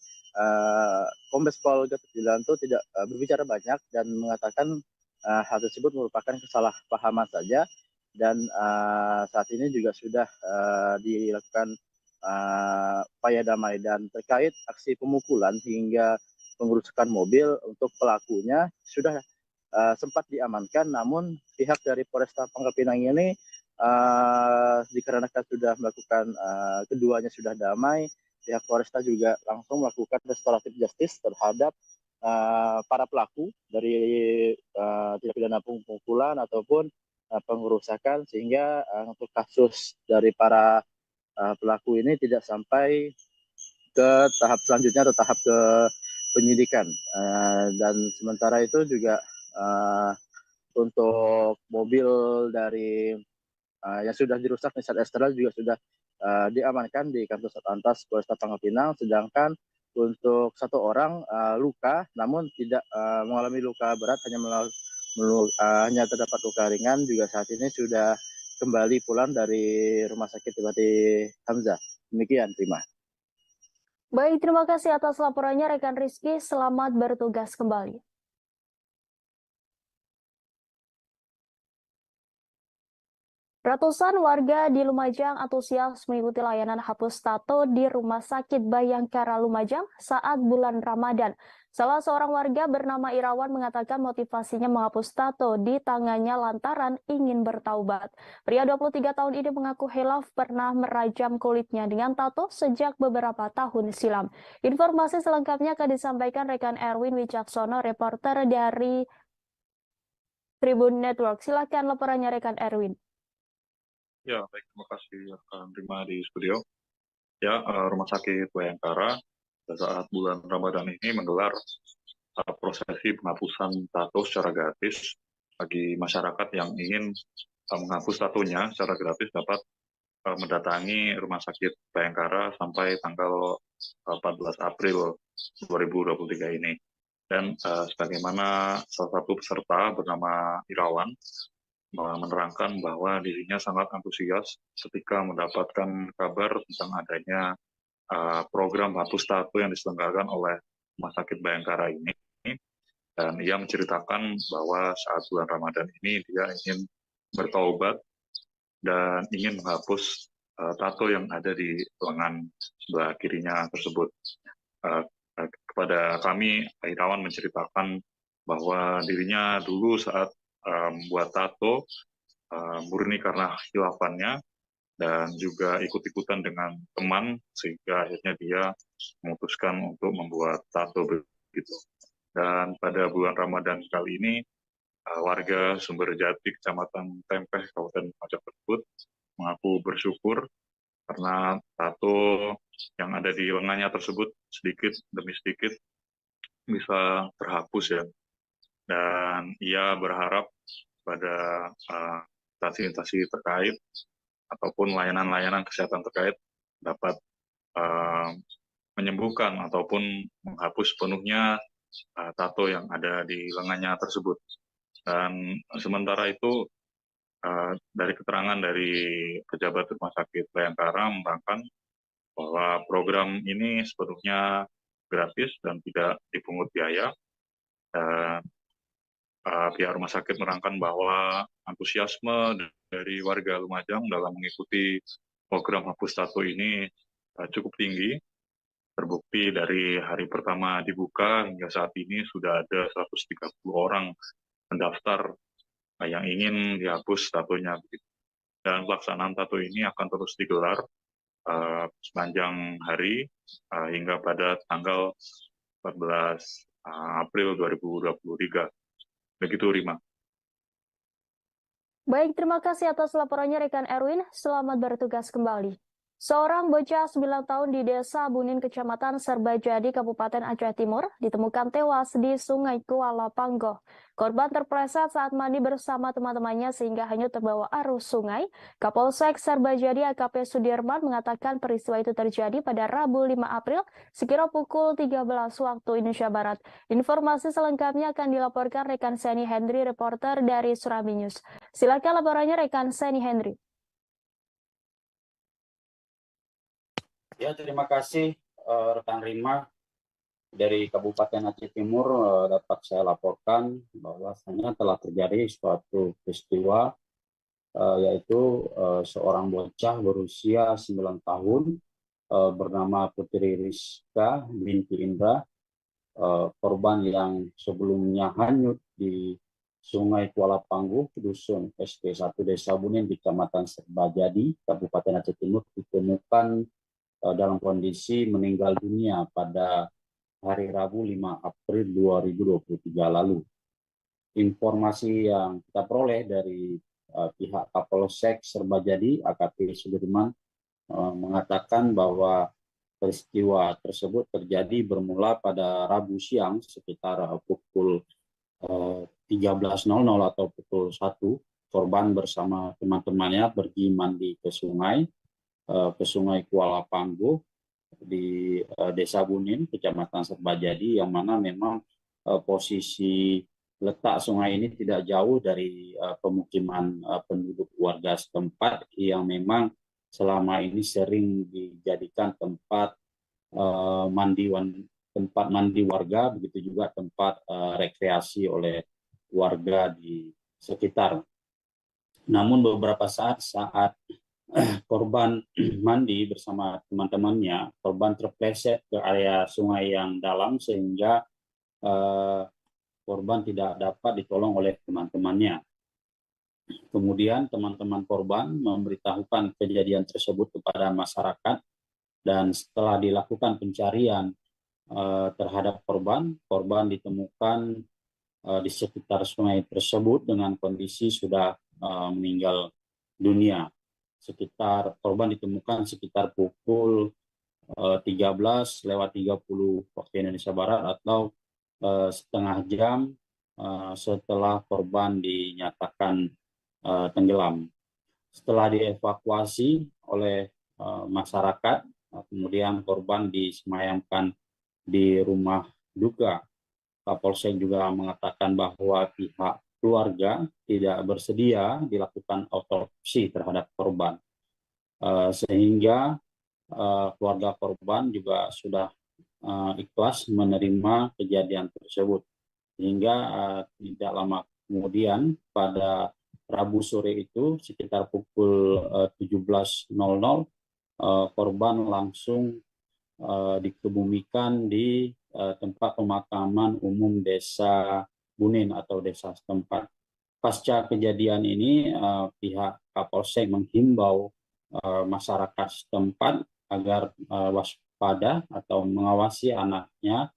Kombes Pol Gatot Yulianto tidak berbicara banyak dan mengatakan hal tersebut merupakan kesalahpahaman saja. Dan saat ini juga sudah dilakukan upaya damai. Dan terkait aksi pemukulan hingga pengerusakan mobil, untuk pelakunya sudah sempat diamankan, namun pihak dari Polresta Pangkal Pinang ini dikarenakan sudah melakukan keduanya sudah damai, pihak Polresta juga langsung melakukan restoratif justice terhadap para pelaku dari tindak pidana pemukulan ataupun pengerusakan, sehingga untuk kasus dari para pelaku ini tidak sampai ke tahap selanjutnya atau tahap ke penyidikan. Dan sementara itu juga untuk mobil dari yang sudah dirusak Nissan X-Trail juga sudah diamankan di kantor Satlantas Polresta Pangkal Pinang, sedangkan untuk satu orang luka namun tidak mengalami luka berat, hanya terdapat luka ringan, juga saat ini sudah kembali pulang dari Rumah Sakit Bupati Hamzah. Demikian, terima. Baik, terima kasih atas laporannya rekan Rizky. Selamat bertugas kembali. Ratusan warga di Lumajang antusias mengikuti layanan hapus tato di Rumah Sakit Bayangkara Lumajang saat bulan Ramadan. Salah seorang warga bernama Irawan mengatakan motivasinya menghapus tato di tangannya lantaran ingin bertaubat. Pria 23 tahun ini mengaku hilaf pernah merajam kulitnya dengan tato sejak beberapa tahun silam. Informasi selengkapnya akan disampaikan rekan Erwin Wicaksono, reporter dari Tribun Network. Silakan laporannya rekan Erwin. Ya, baik, terima kasih rekan Rima di studio. Ya, Rumah Sakit Bayangkara pada saat bulan Ramadan ini menggelar prosesi penghapusan tato secara gratis bagi masyarakat yang ingin menghapus tatonya secara gratis dapat mendatangi Rumah Sakit Bayangkara sampai tanggal 14 April 2023 ini. Dan sebagaimana salah satu peserta bernama Irawan menerangkan bahwa dirinya sangat antusias ketika mendapatkan kabar tentang adanya program hapus tato yang diselenggarakan oleh Rumah Sakit Bayangkara ini. Dan ia menceritakan bahwa saat bulan Ramadan ini dia ingin bertaubat dan ingin menghapus tato yang ada di lengan sebelah kirinya tersebut. Kepada kami, Irawan menceritakan bahwa dirinya dulu saat membuat tato murni karena khilafannya dan juga ikut-ikutan dengan teman sehingga akhirnya dia memutuskan untuk membuat tato begitu. Dan pada bulan Ramadan kali ini warga Sumberjati, Kecamatan Tempeh, Kabupaten Lumajang tersebut mengaku bersyukur karena tato yang ada di lengannya tersebut sedikit demi sedikit bisa terhapus ya. Dan ia berharap pada instansi-instansi terkait ataupun layanan-layanan kesehatan terkait dapat menyembuhkan ataupun menghapus penuhnya tato yang ada di lengannya tersebut. Dan sementara itu dari keterangan dari pejabat Rumah Sakit Bayangkara menerangkan bahwa program ini sepenuhnya gratis dan tidak dipungut biaya. Pihak rumah sakit menerangkan bahwa antusiasme dari warga Lumajang dalam mengikuti program hapus tato ini cukup tinggi. Terbukti dari hari pertama dibuka hingga saat ini sudah ada 130 orang mendaftar yang ingin dihapus tatonya. Dan pelaksanaan tato ini akan terus digelar sepanjang hari hingga pada tanggal 14 April 2023. Begitu, Rima. Baik, terima kasih atas laporannya rekan Erwin. Selamat bertugas kembali. Seorang bocah 9 tahun di Desa Bunin, Kecamatan Serbajadi, Kabupaten Aceh Timur, ditemukan tewas di Sungai Kuala Panggoh. Korban terpleset saat mandi bersama teman-temannya sehingga hanyut terbawa arus sungai. Kapolsek Serbajadi AKP Sudirman mengatakan peristiwa itu terjadi pada Rabu 5 April sekira pukul 13 waktu Indonesia Barat. Informasi selengkapnya akan dilaporkan rekan Seni Hendri, reporter dari Surami News. Silakan laporannya rekan Seni Hendri. Ya, terima kasih rekan Rima. Dari Kabupaten Aceh Timur dapat saya laporkan bahwasanya telah terjadi suatu peristiwa yaitu seorang bocah berusia 9 tahun bernama Putri Rizka binti Indra, korban yang sebelumnya hanyut di Sungai Kuala Panggoh, Dusun SP1 Desa Bunin di Kecamatan Serbajadi, Kabupaten Aceh Timur, ditemukan dalam kondisi meninggal dunia pada hari Rabu 5 April 2023 lalu. Informasi yang kita peroleh dari pihak Kapolsek Serbajadi AKP Sudirman mengatakan bahwa peristiwa tersebut terjadi bermula pada Rabu siang sekitar pukul 13.00 atau pukul 1. Korban bersama teman-temannya pergi mandi ke Sungai Kuala Panggoh di Desa Bunin, Kecamatan Serbajadi, yang mana memang posisi letak sungai ini tidak jauh dari pemukiman penduduk warga setempat yang memang selama ini sering dijadikan tempat mandi warga, begitu juga tempat rekreasi oleh warga di sekitar. Namun beberapa saat korban mandi bersama teman-temannya, korban terpleset ke area sungai yang dalam sehingga korban tidak dapat ditolong oleh teman-temannya. Kemudian teman-teman korban memberitahukan kejadian tersebut kepada masyarakat, dan setelah dilakukan pencarian terhadap korban ditemukan di sekitar sungai tersebut dengan kondisi sudah meninggal dunia. Korban ditemukan sekitar pukul 13:30 waktu Indonesia Barat atau setengah jam setelah korban dinyatakan tenggelam. Setelah dievakuasi oleh masyarakat, kemudian korban disemayamkan di rumah duka. Kapolsek juga mengatakan bahwa pihak keluarga tidak bersedia dilakukan autopsi terhadap korban, sehingga keluarga korban juga sudah ikhlas menerima kejadian tersebut. Hingga tidak lama kemudian pada Rabu sore itu sekitar pukul 17.00 korban langsung dikebumikan di tempat pemakaman umum Desa Bunin atau desa setempat. Pasca kejadian ini pihak Kapolsek menghimbau masyarakat setempat agar waspada atau mengawasi anaknya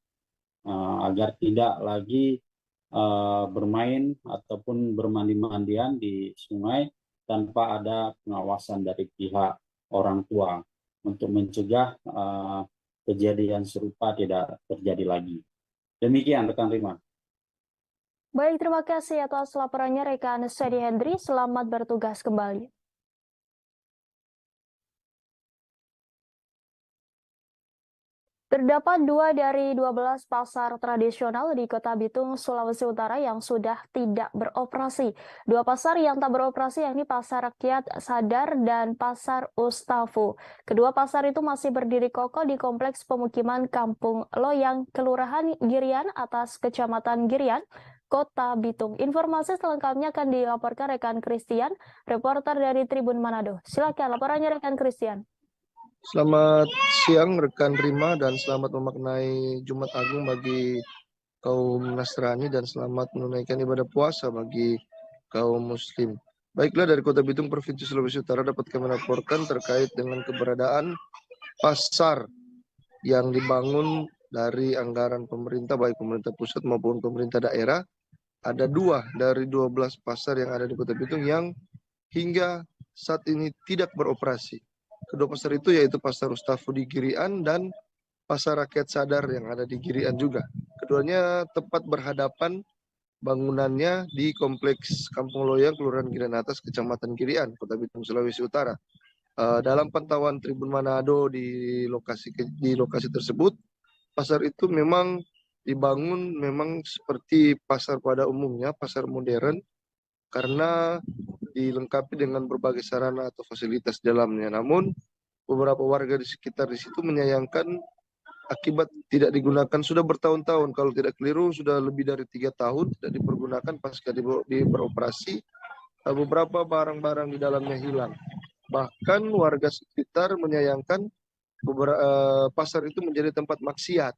agar tidak lagi bermain ataupun bermandi-mandian di sungai tanpa ada pengawasan dari pihak orang tua untuk mencegah kejadian serupa tidak terjadi lagi. Demikian rekan Rima. Baik, terima kasih atas laporannya rekan Sedi Hendri. Selamat bertugas kembali. Terdapat 2 dari 12 pasar tradisional di Kota Bitung, Sulawesi Utara yang sudah tidak beroperasi. 2 pasar yang tak beroperasi yakni Pasar Rakyat Sadar dan Pasar Ustafu. Kedua pasar itu masih berdiri kokoh di kompleks pemukiman Kampung Loyang, Kelurahan Girian atas Kecamatan Girian, Kota Bitung. Informasi selengkapnya akan dilaporkan rekan Christian, reporter dari Tribun Manado. Silakan laporannya rekan Christian. Selamat siang rekan Rima dan selamat memaknai Jumat Agung bagi kaum Nasrani dan selamat menunaikan ibadah puasa bagi kaum Muslim. Baiklah, dari Kota Bitung, Provinsi Sulawesi Utara dapat kami laporkan terkait dengan keberadaan pasar yang dibangun dari anggaran pemerintah, baik pemerintah pusat maupun pemerintah daerah. Ada 2 dari 12 pasar yang ada di Kota Bitung yang hingga saat ini tidak beroperasi. Kedua pasar itu yaitu Pasar Ustafu di Girian dan Pasar Rakyat Sadar yang ada di Girian juga. Keduanya tepat berhadapan bangunannya di Kompleks Kampung Loyang, Kelurahan Girian Atas, Kecamatan Girian, Kota Bitung, Sulawesi Utara. Dalam pantauan Tribun Manado di lokasi tersebut, pasar itu memang dibangun memang seperti pasar pada umumnya, pasar modern, karena dilengkapi dengan berbagai sarana atau fasilitas dalamnya. Namun beberapa warga di sekitar di situ menyayangkan akibat tidak digunakan sudah bertahun-tahun, kalau tidak keliru sudah lebih dari 3 tahun tidak dipergunakan pasca beroperasi. Beberapa barang-barang di dalamnya hilang. Bahkan warga sekitar menyayangkan pasar itu menjadi tempat maksiat,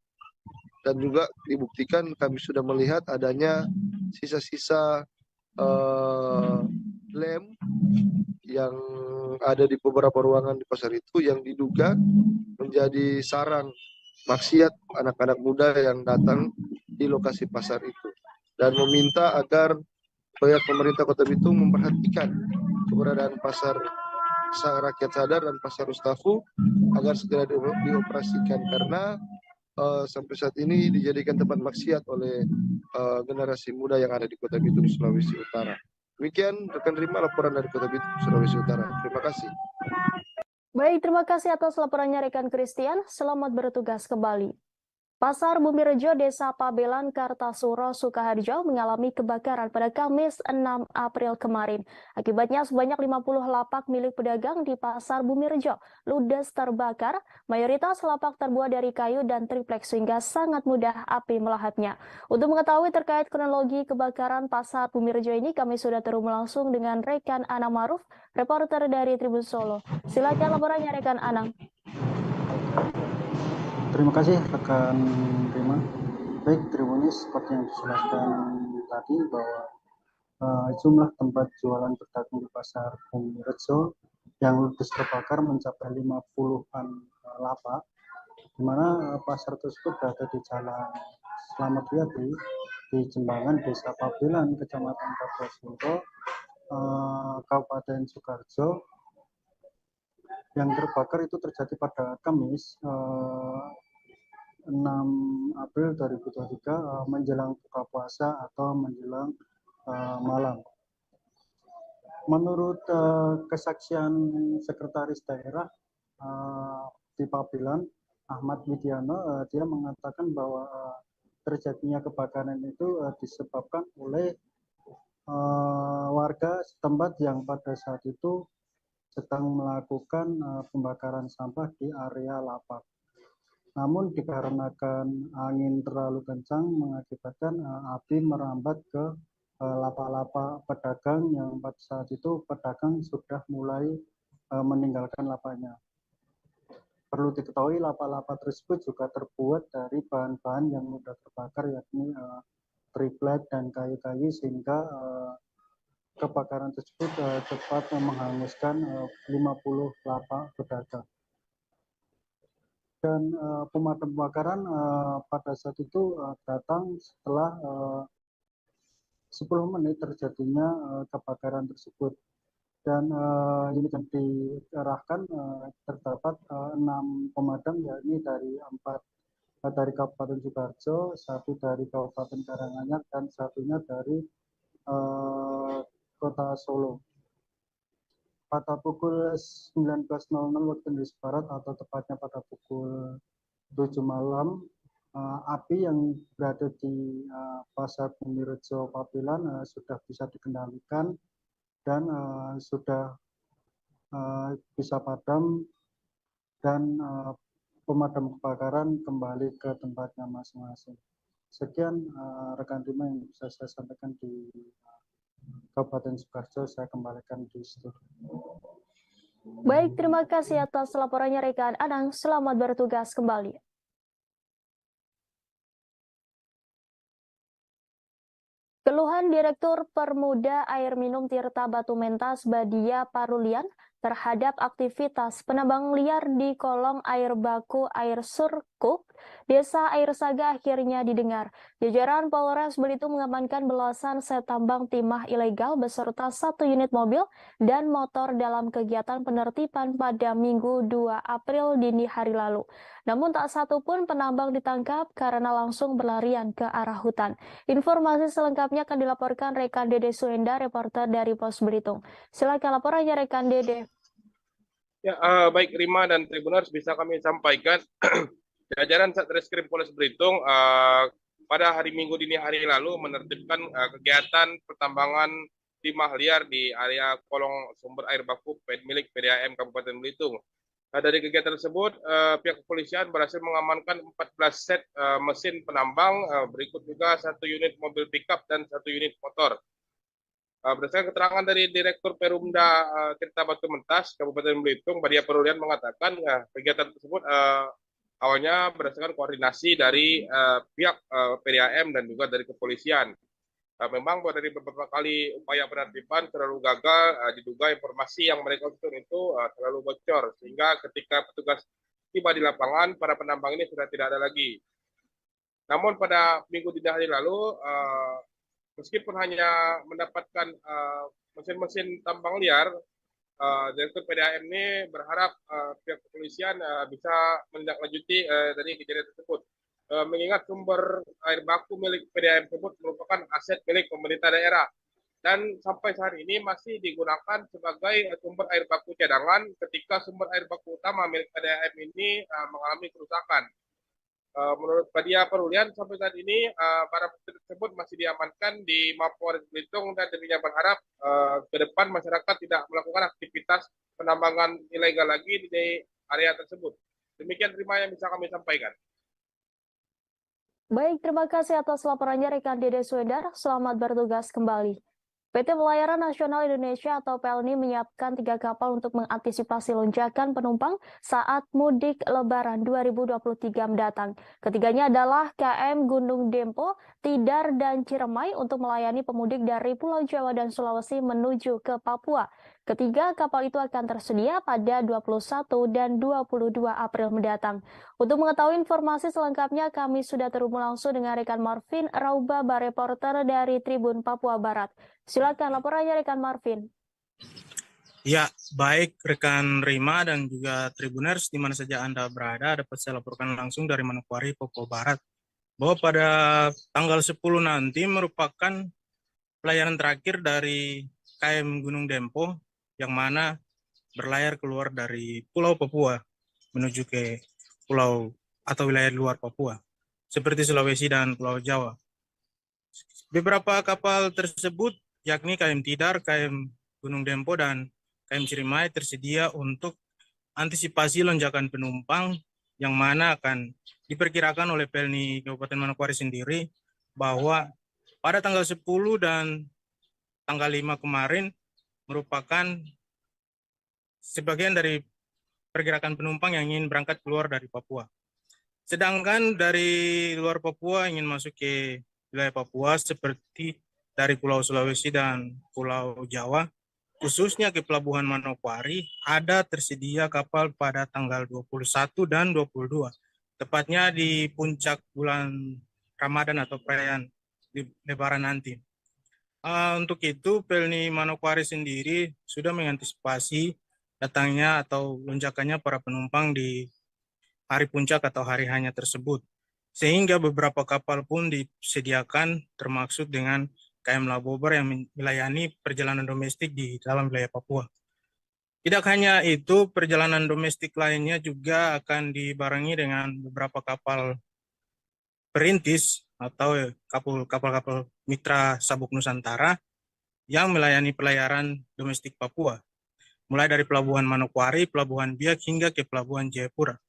dan juga dibuktikan kami sudah melihat adanya sisa-sisa lem yang ada di beberapa ruangan di pasar itu yang diduga menjadi sarang maksiat anak-anak muda yang datang di lokasi pasar itu, dan meminta agar pihak pemerintah Kota Bitung memperhatikan keberadaan Pasar Rakyat Sadar dan Pasar Ustafu agar segera dioperasikan, karena sampai saat ini dijadikan tempat maksiat oleh generasi muda yang ada di Kota Bitung, Sulawesi Utara. Demikian rekan Rima, laporan dari Kota Bitung, Sulawesi Utara. Terima kasih. Baik, terima kasih atas laporannya rekan Christian. Selamat bertugas kembali. Pasar Bumirejo, Desa Pabelan, Kartasuro, Sukoharjo mengalami kebakaran pada Kamis 6 April kemarin. Akibatnya sebanyak 50 lapak milik pedagang di Pasar Bumirejo ludes terbakar, mayoritas lapak terbuat dari kayu dan triplek sehingga sangat mudah api melahapnya. Untuk mengetahui terkait kronologi kebakaran Pasar Bumirejo ini, kami sudah terhubung langsung dengan rekan Anang Maruf, reporter dari Tribun Solo. Silakan laporannya rekan Anang. Terima kasih rekan Rima. Baik, Tribunis, seperti yang dijelaskan tadi bahwa jumlah tempat jualan pedagang di Pasar Bumirejo yang ludes terbakar mencapai 50-an lapak, di mana pasar tersebut berada di Jalan Slamet Riyadi di Jembangan, Desa Pabelan, Kecamatan Kartasuro, Kabupaten Sukoharjo. Yang terbakar itu terjadi pada Kamis 6 April 2023 menjelang buka puasa atau menjelang malam. Menurut kesaksian Sekretaris Daerah di Pabelan, Ahmad Widiano, dia mengatakan bahwa terjadinya kebakaran itu disebabkan oleh warga setempat yang pada saat itu sedang melakukan pembakaran sampah di area lapak. Namun dikarenakan angin terlalu kencang mengakibatkan api merambat ke lapak-lapak pedagang yang pada saat itu pedagang sudah mulai meninggalkan lapaknya. Perlu diketahui lapak-lapak tersebut juga terbuat dari bahan-bahan yang mudah terbakar, yakni triplek dan kayu-kayu, sehingga kebakaran tersebut cepat menghanguskan 50 lapak pedagang. Dan pemadam kebakaran pada saat itu datang setelah 10 menit terjadinya kebakaran tersebut. Dan ini dikerahkan terdapat 6 pemadam, yakni dari Kabupaten Sukoharjo, 1 dari Kabupaten Karanganyar, dan 1-nya dari Kota Solo. Pada pukul 19.00 waktu Indonesia Barat atau tepatnya pada pukul 7 malam, api yang berada di Pasar Bumirejo Pabelan sudah bisa dikendalikan dan sudah bisa padam, dan pemadam kebakaran kembali ke tempatnya masing-masing. Sekian rekan Rima yang bisa saya sampaikan di Kabupaten Sukoharjo. Saya kembalikan di studio. Baik, terima kasih atas laporannya rekan Anang. Selamat bertugas kembali. Keluhan Direktur Permuda Air Minum Tirta Batu Mentas Badia Parulian terhadap aktivitas penambang liar di kolong air baku Air Surkup, Desa Air Saga akhirnya didengar. Jajaran Polres Belitung mengamankan belasan set tambang timah ilegal beserta 1 unit mobil dan motor dalam kegiatan penertiban pada Minggu 2 April dini hari lalu. Namun tak satu pun penambang ditangkap karena langsung berlarian ke arah hutan. Informasi selengkapnya akan dilaporkan rekan Dede Suenda, reporter dari Pos Belitung. Silakan laporannya rekan Dede. Ya, baik Rima dan Tribuners, bisa kami sampaikan jajaran Satreskrim Polres Belitung pada hari Minggu dini hari lalu menertibkan kegiatan pertambangan timah liar di area kolong sumber air baku milik PDAM Kabupaten Belitung. Dari kegiatan tersebut, pihak kepolisian berhasil mengamankan 14 set mesin penambang, berikut juga 1 unit mobil pickup dan 1 unit motor. Berdasarkan keterangan dari Direktur Perumda Tirta Batu Mentas Kabupaten Belitung, Badia Parulian mengatakan kegiatan tersebut awalnya berdasarkan koordinasi dari pihak PDAM dan juga dari kepolisian. Memang dari beberapa kali upaya penertiban terlalu gagal, diduga informasi yang mereka himpun itu terlalu bocor, sehingga ketika petugas tiba di lapangan, para penambang ini sudah tidak ada lagi. Namun pada minggu dini hari lalu, meskipun hanya mendapatkan mesin-mesin tambang liar, Direktur PDAM ini berharap pihak kepolisian bisa menindaklanjuti dari kejadian tersebut. Mengingat sumber air baku milik PDAM tersebut merupakan aset milik pemerintah daerah dan sampai saat ini masih digunakan sebagai sumber air baku cadangan ketika sumber air baku utama milik PDAM ini mengalami kerusakan. Menurut Badia Perulian, sampai saat ini para pekerja tersebut masih diamankan di Mapolres Belitung dan dirinya berharap ke depan masyarakat tidak melakukan aktivitas penambangan ilegal lagi di area tersebut. Demikian terima yang bisa kami sampaikan. Baik, terima kasih atas laporannya rekan Dede Swedar. Selamat bertugas kembali. PT Pelayaran Nasional Indonesia atau PELNI menyiapkan 3 kapal untuk mengantisipasi lonjakan penumpang saat mudik Lebaran 2023 mendatang. Ketiganya adalah KM Gunung Dempo, Tidar, dan Ciremai untuk melayani pemudik dari Pulau Jawa dan Sulawesi menuju ke Papua. Ketiga kapal itu akan tersedia pada 21 dan 22 April mendatang. Untuk mengetahui informasi selengkapnya, kami sudah terhubung langsung dengan rekan Marvin Rauba, reporter dari Tribun Papua Barat. Silakan laporannya rekan Marvin. Ya, baik rekan Rima dan juga Tribuners di mana saja Anda berada, dapat saya laporkan langsung dari Manokwari, Papua Barat, bahwa pada tanggal 10 nanti merupakan pelayaran terakhir dari KM Gunung Dempo yang mana berlayar keluar dari Pulau Papua menuju ke pulau atau wilayah luar Papua, seperti Sulawesi dan Pulau Jawa. Beberapa kapal tersebut, yakni KM Tidar, KM Gunung Dempo, dan KM Ciremai tersedia untuk antisipasi lonjakan penumpang yang mana akan diperkirakan oleh PELNI Kabupaten Manokwari sendiri bahwa pada tanggal 10 dan tanggal 5 kemarin merupakan sebagian dari pergerakan penumpang yang ingin berangkat keluar dari Papua. Sedangkan dari luar Papua ingin masuk ke wilayah Papua seperti dari Pulau Sulawesi dan Pulau Jawa, khususnya ke Pelabuhan Manokwari, ada tersedia kapal pada tanggal 21 dan 22, tepatnya di puncak bulan Ramadan atau perayaan Lebaran nanti. Untuk itu, PELNI Manokwari sendiri sudah mengantisipasi datangnya atau lonjakannya para penumpang di hari puncak atau hari hanya tersebut. Sehingga beberapa kapal pun disediakan termaksud dengan KM Labober yang melayani perjalanan domestik di dalam wilayah Papua. Tidak hanya itu, perjalanan domestik lainnya juga akan dibarengi dengan beberapa kapal perintis atau kapal-kapal mitra Sabuk Nusantara yang melayani pelayaran domestik Papua, mulai dari Pelabuhan Manokwari, Pelabuhan Biak, hingga ke Pelabuhan Jayapura.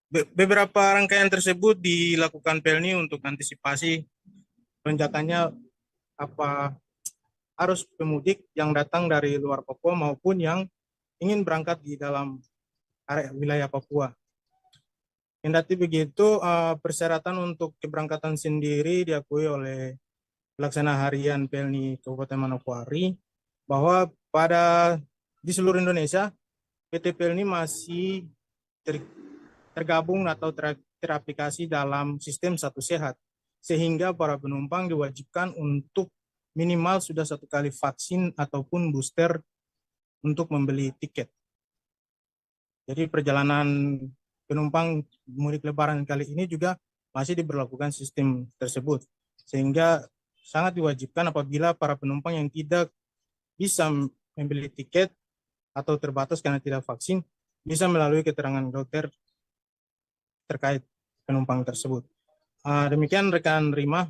Beberapa rangkaian tersebut dilakukan PELNI untuk antisipasi lonjakannya arus pemudik yang datang dari luar Papua maupun yang ingin berangkat di dalam area wilayah Papua. Kendati begitu, persyaratan untuk keberangkatan sendiri diakui oleh pelaksana harian PELNI Kabupaten Manokwari bahwa di seluruh Indonesia PT PELNI masih tergabung atau teraplikasi dalam sistem Satu Sehat, sehingga para penumpang diwajibkan untuk minimal sudah 1 kali vaksin ataupun booster untuk membeli tiket. Jadi perjalanan penumpang mudik Lebaran kali ini juga masih diberlakukan sistem tersebut, sehingga sangat diwajibkan apabila para penumpang yang tidak bisa membeli tiket atau terbatas karena tidak vaksin bisa melalui keterangan dokter terkait penumpang tersebut. Demikian rekan Rima.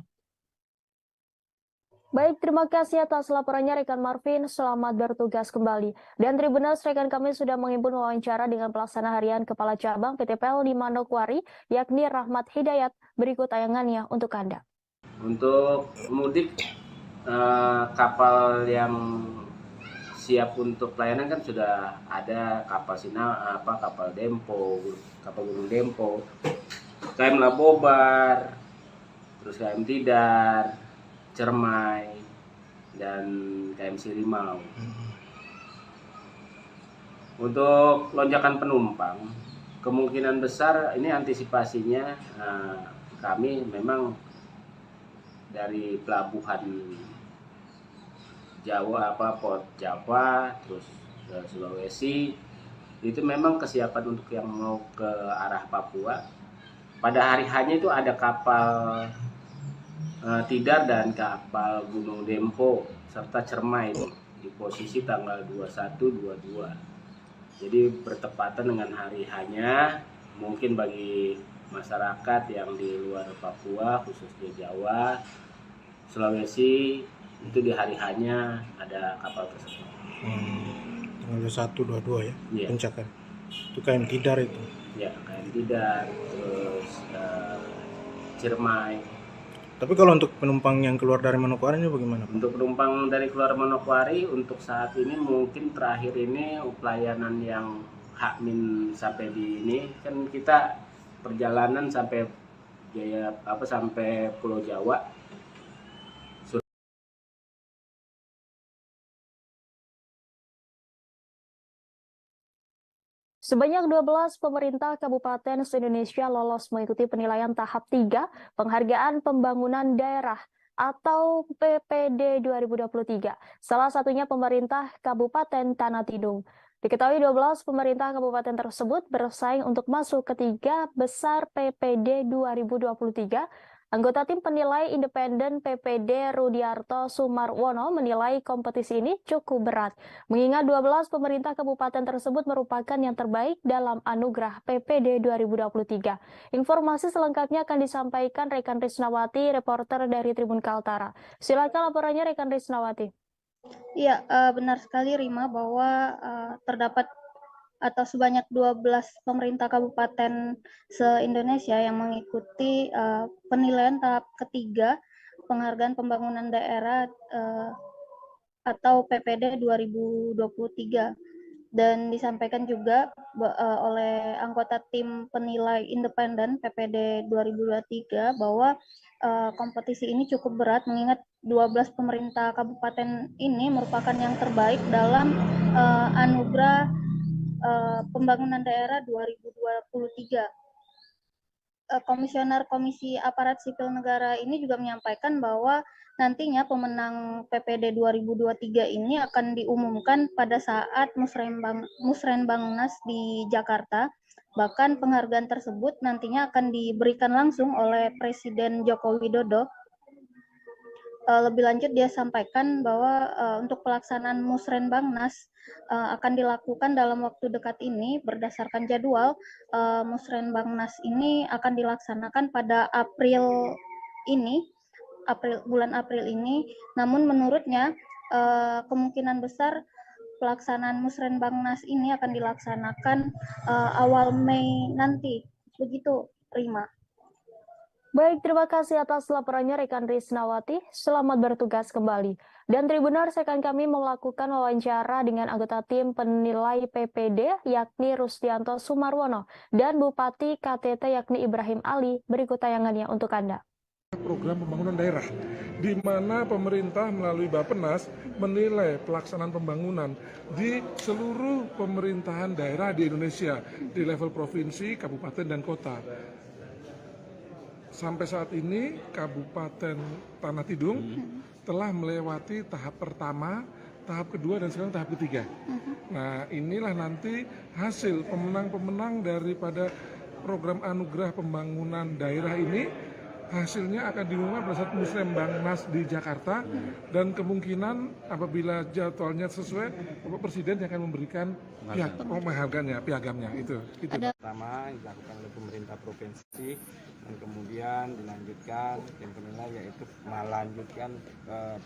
Baik, terima kasih atas laporannya rekan Marvin. Selamat bertugas kembali. Dan Tribuners, rekan kami sudah menghimpun wawancara dengan pelaksana harian Kepala Cabang PT PELNI Manokwari, yakni Rahmat Hidayat. Berikut tayangannya untuk Anda. Untuk mudik, kapal yang siap untuk pelayanan kan sudah ada kapal kapal Dempo, kapal Gunung Dempo, KM Labobar, terus KM Tidar, Ciremai, dan KM Sirimau. Untuk lonjakan penumpang, kemungkinan besar ini antisipasinya kami memang dari pelabuhan Port Java, terus Sulawesi, itu memang kesiapan untuk yang mau ke arah Papua. Pada hari hanya itu ada kapal Tidar dan kapal Gunung Dempo serta Ciremai di posisi tanggal 21-22. Jadi bertepatan dengan hari hanya, mungkin bagi masyarakat yang di luar Papua, khususnya Jawa, Sulawesi, itu di hari hanya ada kapal tersebut. Tanggal 1, 22 ya, Iya. Pencakan. Itu KM Tidar itu. Ya, KM Tidar, terus Ciremai. Tapi kalau untuk penumpang yang keluar dari Manokwari ini bagaimana, Pak? Untuk penumpang dari keluar Manokwari untuk saat ini mungkin terakhir ini pelayanan yang H- sampai di ini kan kita perjalanan sampai sampai Pulau Jawa. Sebanyak 12 pemerintah kabupaten se-Indonesia lolos mengikuti penilaian tahap 3 Penghargaan Pembangunan Daerah atau PPD 2023. Salah satunya pemerintah Kabupaten Tanah Tidung. Diketahui 12 pemerintah kabupaten tersebut bersaing untuk masuk ke 3 besar PPD 2023. Anggota tim penilai independen PPD Rudiarto Sumarwono menilai kompetisi ini cukup berat, mengingat 12 pemerintah kabupaten tersebut merupakan yang terbaik dalam anugerah PPD 2023. Informasi selengkapnya akan disampaikan rekan Risnawati, reporter dari Tribun Kaltara. Silakan laporannya rekan Risnawati. Iya, benar sekali Rima bahwa terdapat atau sebanyak 12 pemerintah kabupaten se-Indonesia yang mengikuti penilaian tahap ketiga Penghargaan Pembangunan Daerah atau PPD 2023. Dan disampaikan juga oleh anggota tim penilai independen PPD 2023 bahwa kompetisi ini cukup berat mengingat 12 pemerintah kabupaten ini merupakan yang terbaik dalam anugerah Pembangunan Daerah 2023. Komisioner Komisi Aparat Sipil Negara ini juga menyampaikan bahwa nantinya pemenang PPD 2023 ini akan diumumkan pada saat Musrenbangnas di Jakarta. Bahkan penghargaan tersebut nantinya akan diberikan langsung oleh Presiden Joko Widodo. Lebih lanjut dia sampaikan bahwa untuk pelaksanaan Musrenbangnas akan dilakukan dalam waktu dekat ini berdasarkan jadwal. Musrenbangnas ini akan dilaksanakan pada bulan April ini. Namun menurutnya kemungkinan besar pelaksanaan Musrenbangnas ini akan dilaksanakan awal Mei nanti. Begitu, Rima. Baik, terima kasih atas laporannya rekan Risnawati. Selamat bertugas kembali. Dan Tribuners, rekan kami melakukan wawancara dengan anggota tim penilai PPD yakni Rustianto Sumarwono dan Bupati KTT yakni Ibrahim Ali. Berikut tayangannya untuk Anda. Program pembangunan daerah, di mana pemerintah melalui Bappenas menilai pelaksanaan pembangunan di seluruh pemerintahan daerah di Indonesia, di level provinsi, kabupaten, dan kota. Sampai saat ini Kabupaten Tanah Tidung telah melewati tahap pertama, tahap kedua, dan sekarang tahap ketiga. Nah, inilah nanti hasil pemenang-pemenang daripada program anugerah pembangunan daerah ini. Hasilnya akan diumumkan pada saat Musrenbangnas di Jakarta, dan kemungkinan apabila jadwalnya sesuai, Bapak Presiden yang akan memberikan piagamnya itu. Pertama yang dilakukan oleh pemerintah provinsi, dan kemudian dilanjutkan tim penilai yaitu melanjutkan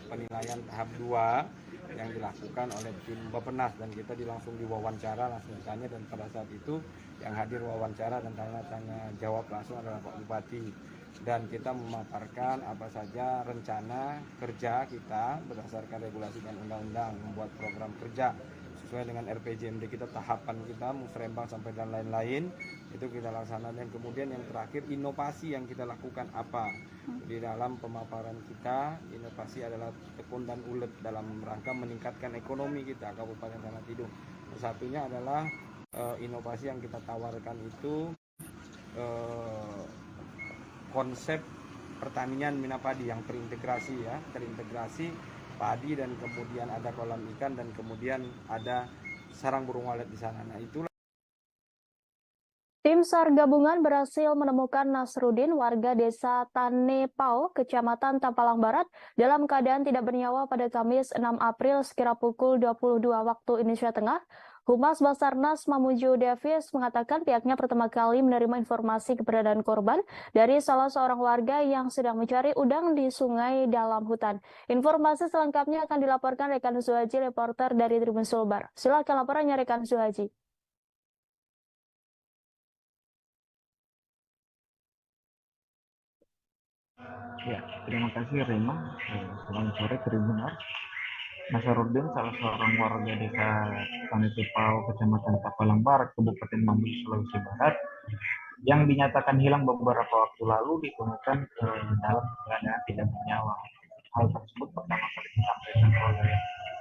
penilaian tahap 2 yang dilakukan oleh tim Bappenas, dan kita langsung diwawancara, langsung ditanya, dan pada saat itu yang hadir wawancara dan tanya jawab langsung adalah Pak Bupati. Dan kita memaparkan apa saja rencana kerja kita berdasarkan regulasi dan undang-undang, membuat program kerja sesuai dengan RPJMD kita, tahapan kita, Musrembang sampai dan lain-lain, itu kita laksanakan. Dan kemudian yang terakhir, inovasi yang kita lakukan apa di dalam pemaparan kita. Inovasi adalah tekun dan ulet dalam rangka meningkatkan ekonomi kita Kabupaten Tanah Tidung. Satunya adalah inovasi yang kita tawarkan itu konsep pertanian minapadi yang terintegrasi padi, dan kemudian ada kolam ikan, dan kemudian ada sarang burung walet di sana. Nah, itulah. Tim SAR gabungan berhasil menemukan Nasruddin, warga desa Tanepao, Kecamatan Tampalang Barat, dalam keadaan tidak bernyawa pada Kamis 6 April sekira pukul 22 waktu Indonesia Tengah. Humas Basarnas Mamuju Davis mengatakan pihaknya pertama kali menerima informasi keberadaan korban dari salah seorang warga yang sedang mencari udang di sungai dalam hutan. Informasi selengkapnya akan dilaporkan rekan Suhaji, reporter dari Tribun Sulbar. Silakan laporannya rekan Suhaji. Ya, terima kasih Rima. Selamat sore Tribuners. Nasaruddin, salah seorang warga desa Tanitipau, Kecamatan Tapalang Barat, Kabupaten Mamuju, Sulawesi Barat, yang dinyatakan hilang beberapa waktu lalu ditemukan dalam keadaan tidak bernyawa. Hal tersebut pertama kali disampaikan oleh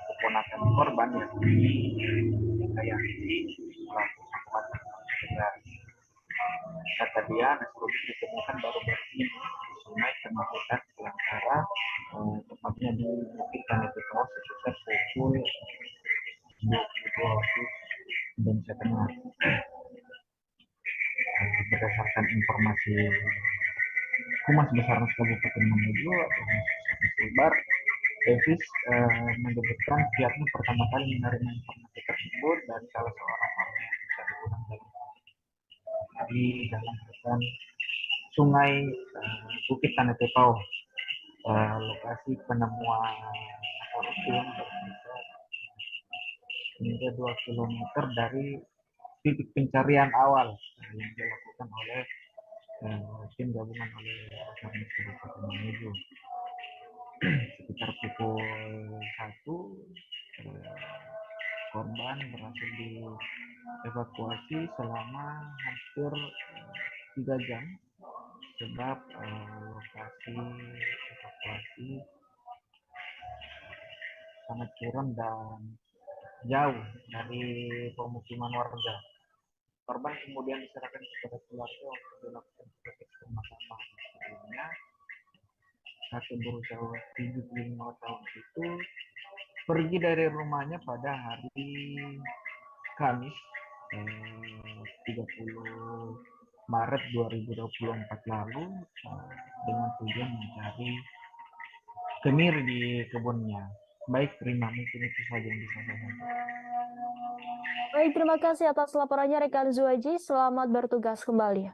keponakan korban, yakni Kayati, selaku sang pacar saudara. Kata dia, Nasaruddin ditemukan baru-baru ini di sungai tengah hutan Belangkara, tepatnya di Bukit Tanitipau sekitar pukul 22 waktu Indonesia Tengah. Berdasarkan informasi Humas Basarnas Kabupaten Mamuju, Sulbar, Davis menyebutkan pihaknya pertama kali menerima informasi tersebut dari salah seorang warga yang mencari udang di dalam hutan Sungai Bukit Tanitipau. Lokasi penemuan Nasaruddin berada hingga 2 km dari titik pencarian awal yang dilakukan oleh tim gabungan oleh Basarnas Kabupaten Mamuju. Sekitar pukul 1, korban berhasil dievakuasi selama hampir 3 jam, sebab lokasi evakuasi sangat curam dan jauh dari pemukiman warga. Korban kemudian diserahkan kepada keluarga untuk dilakukan proses pemakaman. Sebelumnya, kakek berusia 75 tahun itu pergi dari rumahnya pada hari Kamis 30 Maret 2024 lalu dengan tujuan mencari kemiri di kebunnya. Baik, terima, mungkin itu saja yang bisa saya sampaikan. Baik, terima kasih atas laporannya rekan Zuhaji. Selamat bertugas kembali.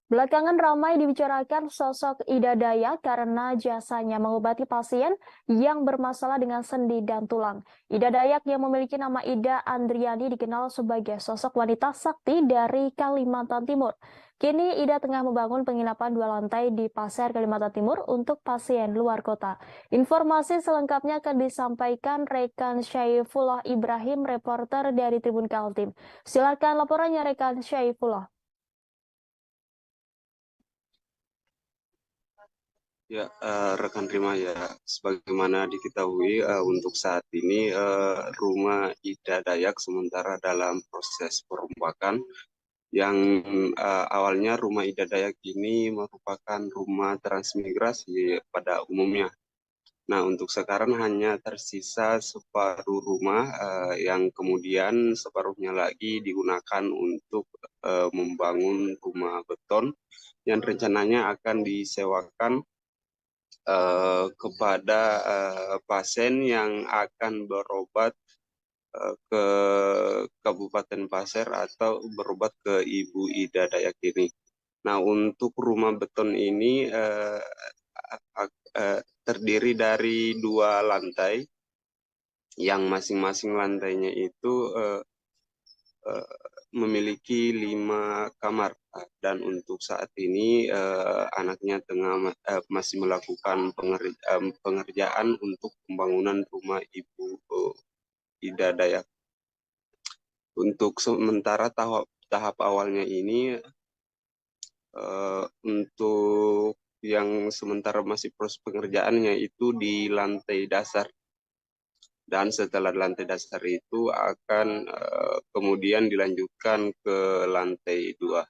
Belakangan ramai dibicarakan sosok Ida Dayak karena jasanya mengobati pasien yang bermasalah dengan sendi dan tulang. Ida Dayak yang memiliki nama Ida Andriani dikenal sebagai sosok wanita sakti dari Kalimantan Timur. Kini Ida tengah membangun penginapan 2 lantai di Pasir, Kalimantan Timur untuk pasien luar kota. Informasi selengkapnya akan disampaikan rekan Syaifullah Ibrahim, reporter dari Tribun Kaltim. Silakan laporannya rekan Syaifullah. Ya, rekan Rima, ya, sebagaimana diketahui untuk saat ini rumah Ida Dayak sementara dalam proses perombakan. Yang awalnya rumah Ida Dayak ini merupakan rumah transmigrasi pada umumnya. Nah, untuk sekarang hanya tersisa separuh rumah yang kemudian separuhnya lagi digunakan untuk membangun rumah beton yang rencananya akan disewakan kepada pasien yang akan berobat ke Kabupaten Pasir atau berobat ke Ibu Ida Dayak ini. Nah, untuk rumah beton ini terdiri dari 2 lantai, yang masing-masing lantainya itu memiliki 5 kamar, dan untuk saat ini anaknya masih melakukan pengerjaan untuk pembangunan rumah Ibu Ida Dayak. Untuk sementara tahap awalnya ini untuk yang sementara masih proses pengerjaannya itu di lantai dasar. Dan setelah lantai dasar itu akan kemudian dilanjutkan ke lantai 2.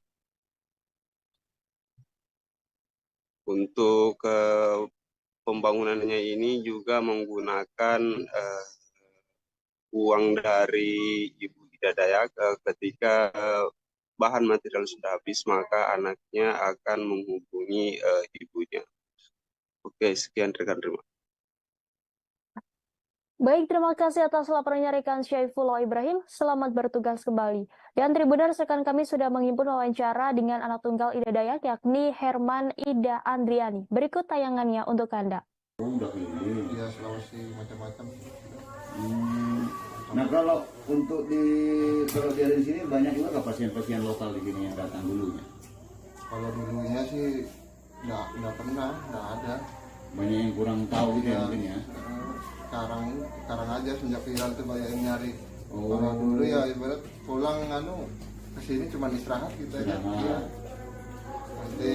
Untuk pembangunannya ini juga menggunakan uang dari Ibu Ida Dayak. Ketika bahan material sudah habis, maka anaknya akan menghubungi ibunya. Oke, sekian rekan Rima. Baik, terima kasih atas laporannya rekan Syaifullah Ibrahim. Selamat bertugas kembali. Dan Tribuners, rekan kami sudah menghimpun wawancara dengan anak tunggal Ida Dayak, yakni Herman Ida Andriani. Berikut tayangannya untuk Anda. Ya, Sulawesi macam-macam. Nah, kalau untuk kalau di sini banyak juga pasien-pasien lokal di sini yang datang dulunya. Kalau dulunya sih nggak pernah, nggak ada. Banyak yang kurang tahu gitu ya mungkin ya. Sekarang aja sejak viral tuh banyak yang nyari. Kalau dulu ya ibarat pulang kesini cuma istirahat gitu ya. Nanti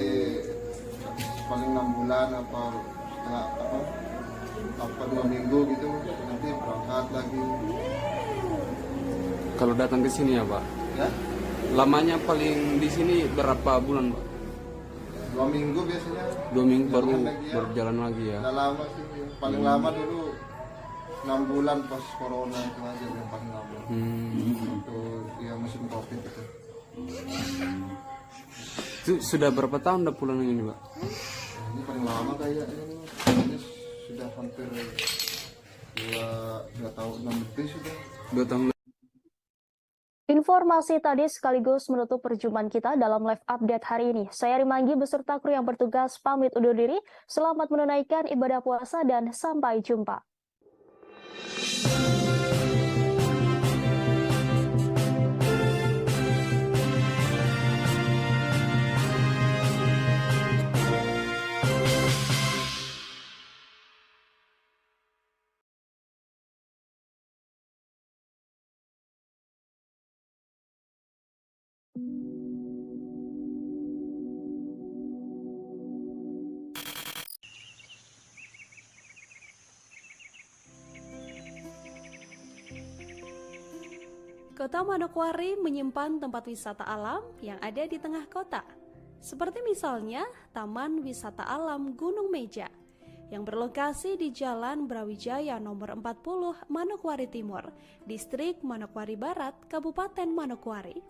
paling 6 bulan apa 2 minggu gitu nanti berangkat lagi. Kalau datang ke sini ya Pak? Ya? Lamanya paling di sini berapa bulan Pak? 2 minggu biasanya. 2 minggu baru lagi ya. berjalan lagi ya? Udah lama sih, paling lama dulu 6 bulan pas corona itu aja yang paling lama. Itu ya musim covid itu. Itu sudah berapa tahun udah pulang ini Pak? Ini paling lama kayaknya ini sudah hampir 2 tahun 6 lebih sudah. 2 tahun. Informasi tadi sekaligus menutup perjumpaan kita dalam live update hari ini. Saya Rimanggi beserta kru yang bertugas pamit undur diri. Selamat menunaikan ibadah puasa dan sampai jumpa. Kota Manokwari menyimpan tempat wisata alam yang ada di tengah kota. Seperti misalnya Taman Wisata Alam Gunung Meja yang berlokasi di Jalan Brawijaya nomor 40 Manokwari Timur, Distrik Manokwari Barat, Kabupaten Manokwari.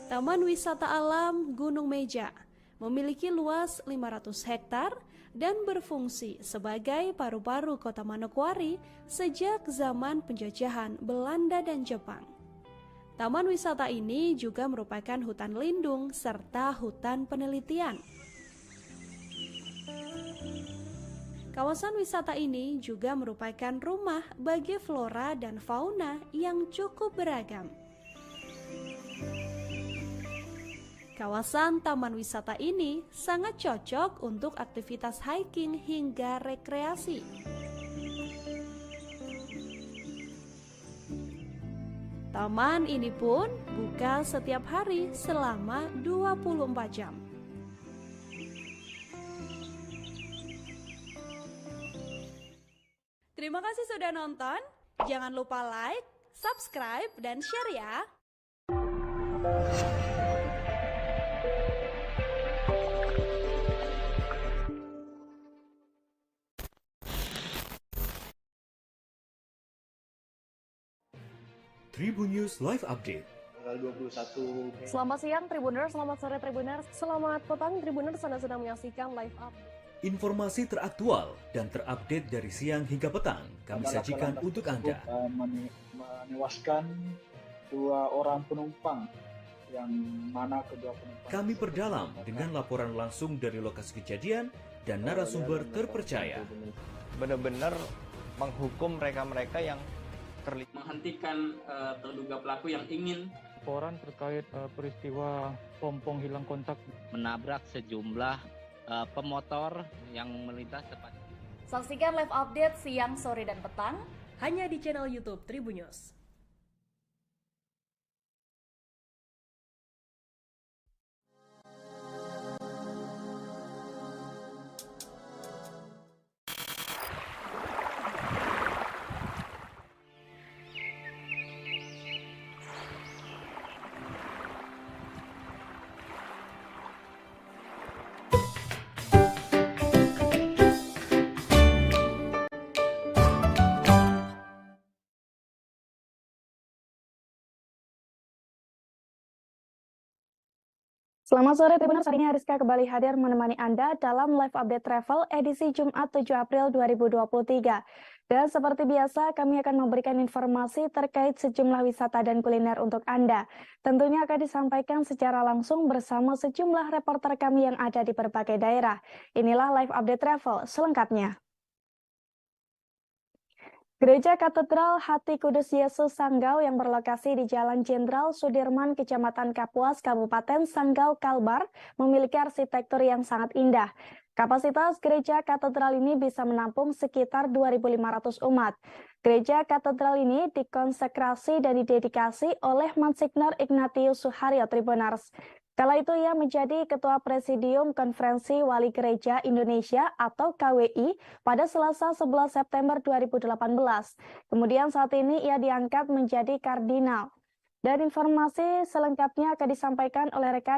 Taman Wisata Alam Gunung Meja memiliki luas 500 hektar dan berfungsi sebagai paru-paru kota Manokwari sejak zaman penjajahan Belanda dan Jepang. Taman wisata ini juga merupakan hutan lindung serta hutan penelitian. Kawasan wisata ini juga merupakan rumah bagi flora dan fauna yang cukup beragam. Kawasan taman wisata ini sangat cocok untuk aktivitas hiking hingga rekreasi. Taman ini pun buka setiap hari selama 24 jam. Terima kasih sudah nonton. Jangan lupa like, subscribe, dan share ya. Tribun News Live Update. Tanggal 21. Selamat siang Tribuners, selamat sore Tribuners, selamat petang Tribuners, Anda sedang menyaksikan live up. Informasi teraktual dan terupdate dari siang hingga petang kami sajikan untuk Anda. Menewaskan 2 orang penumpang, yang mana kedua penumpang. Kami perdalam dengan laporan langsung dari lokasi kejadian dan narasumber terpercaya. Benar-benar menghukum mereka-mereka yang menghentikan terduga pelaku yang ingin laporan terkait peristiwa pompong hilang kontak menabrak sejumlah pemotor yang melintas tepat. Saksikan live update siang, sore, dan petang hanya di channel YouTube Tribun News. Selamat sore Tribuners, hari ini Ariska kembali hadir menemani Anda dalam live update travel edisi Jumat 7 April 2023. Dan seperti biasa kami akan memberikan informasi terkait sejumlah wisata dan kuliner untuk Anda. Tentunya akan disampaikan secara langsung bersama sejumlah reporter kami yang ada di berbagai daerah. Inilah live update travel selengkapnya. Gereja Katedral Hati Kudus Yesus Sanggau yang berlokasi di Jalan Jenderal Sudirman, Kecamatan Kapuas, Kabupaten Sanggau, Kalbar, memiliki arsitektur yang sangat indah. Kapasitas gereja katedral ini bisa menampung sekitar 2.500 umat. Gereja katedral ini dikonsekrasi dan didedikasi oleh Monsignor Ignatius Suharyo Tribuners. Kala itu ia menjadi Ketua Presidium Konferensi Wali Gereja Indonesia atau KWI pada Selasa 11 September 2018. Kemudian saat ini ia diangkat menjadi kardinal. Dan informasi selengkapnya akan disampaikan oleh rekan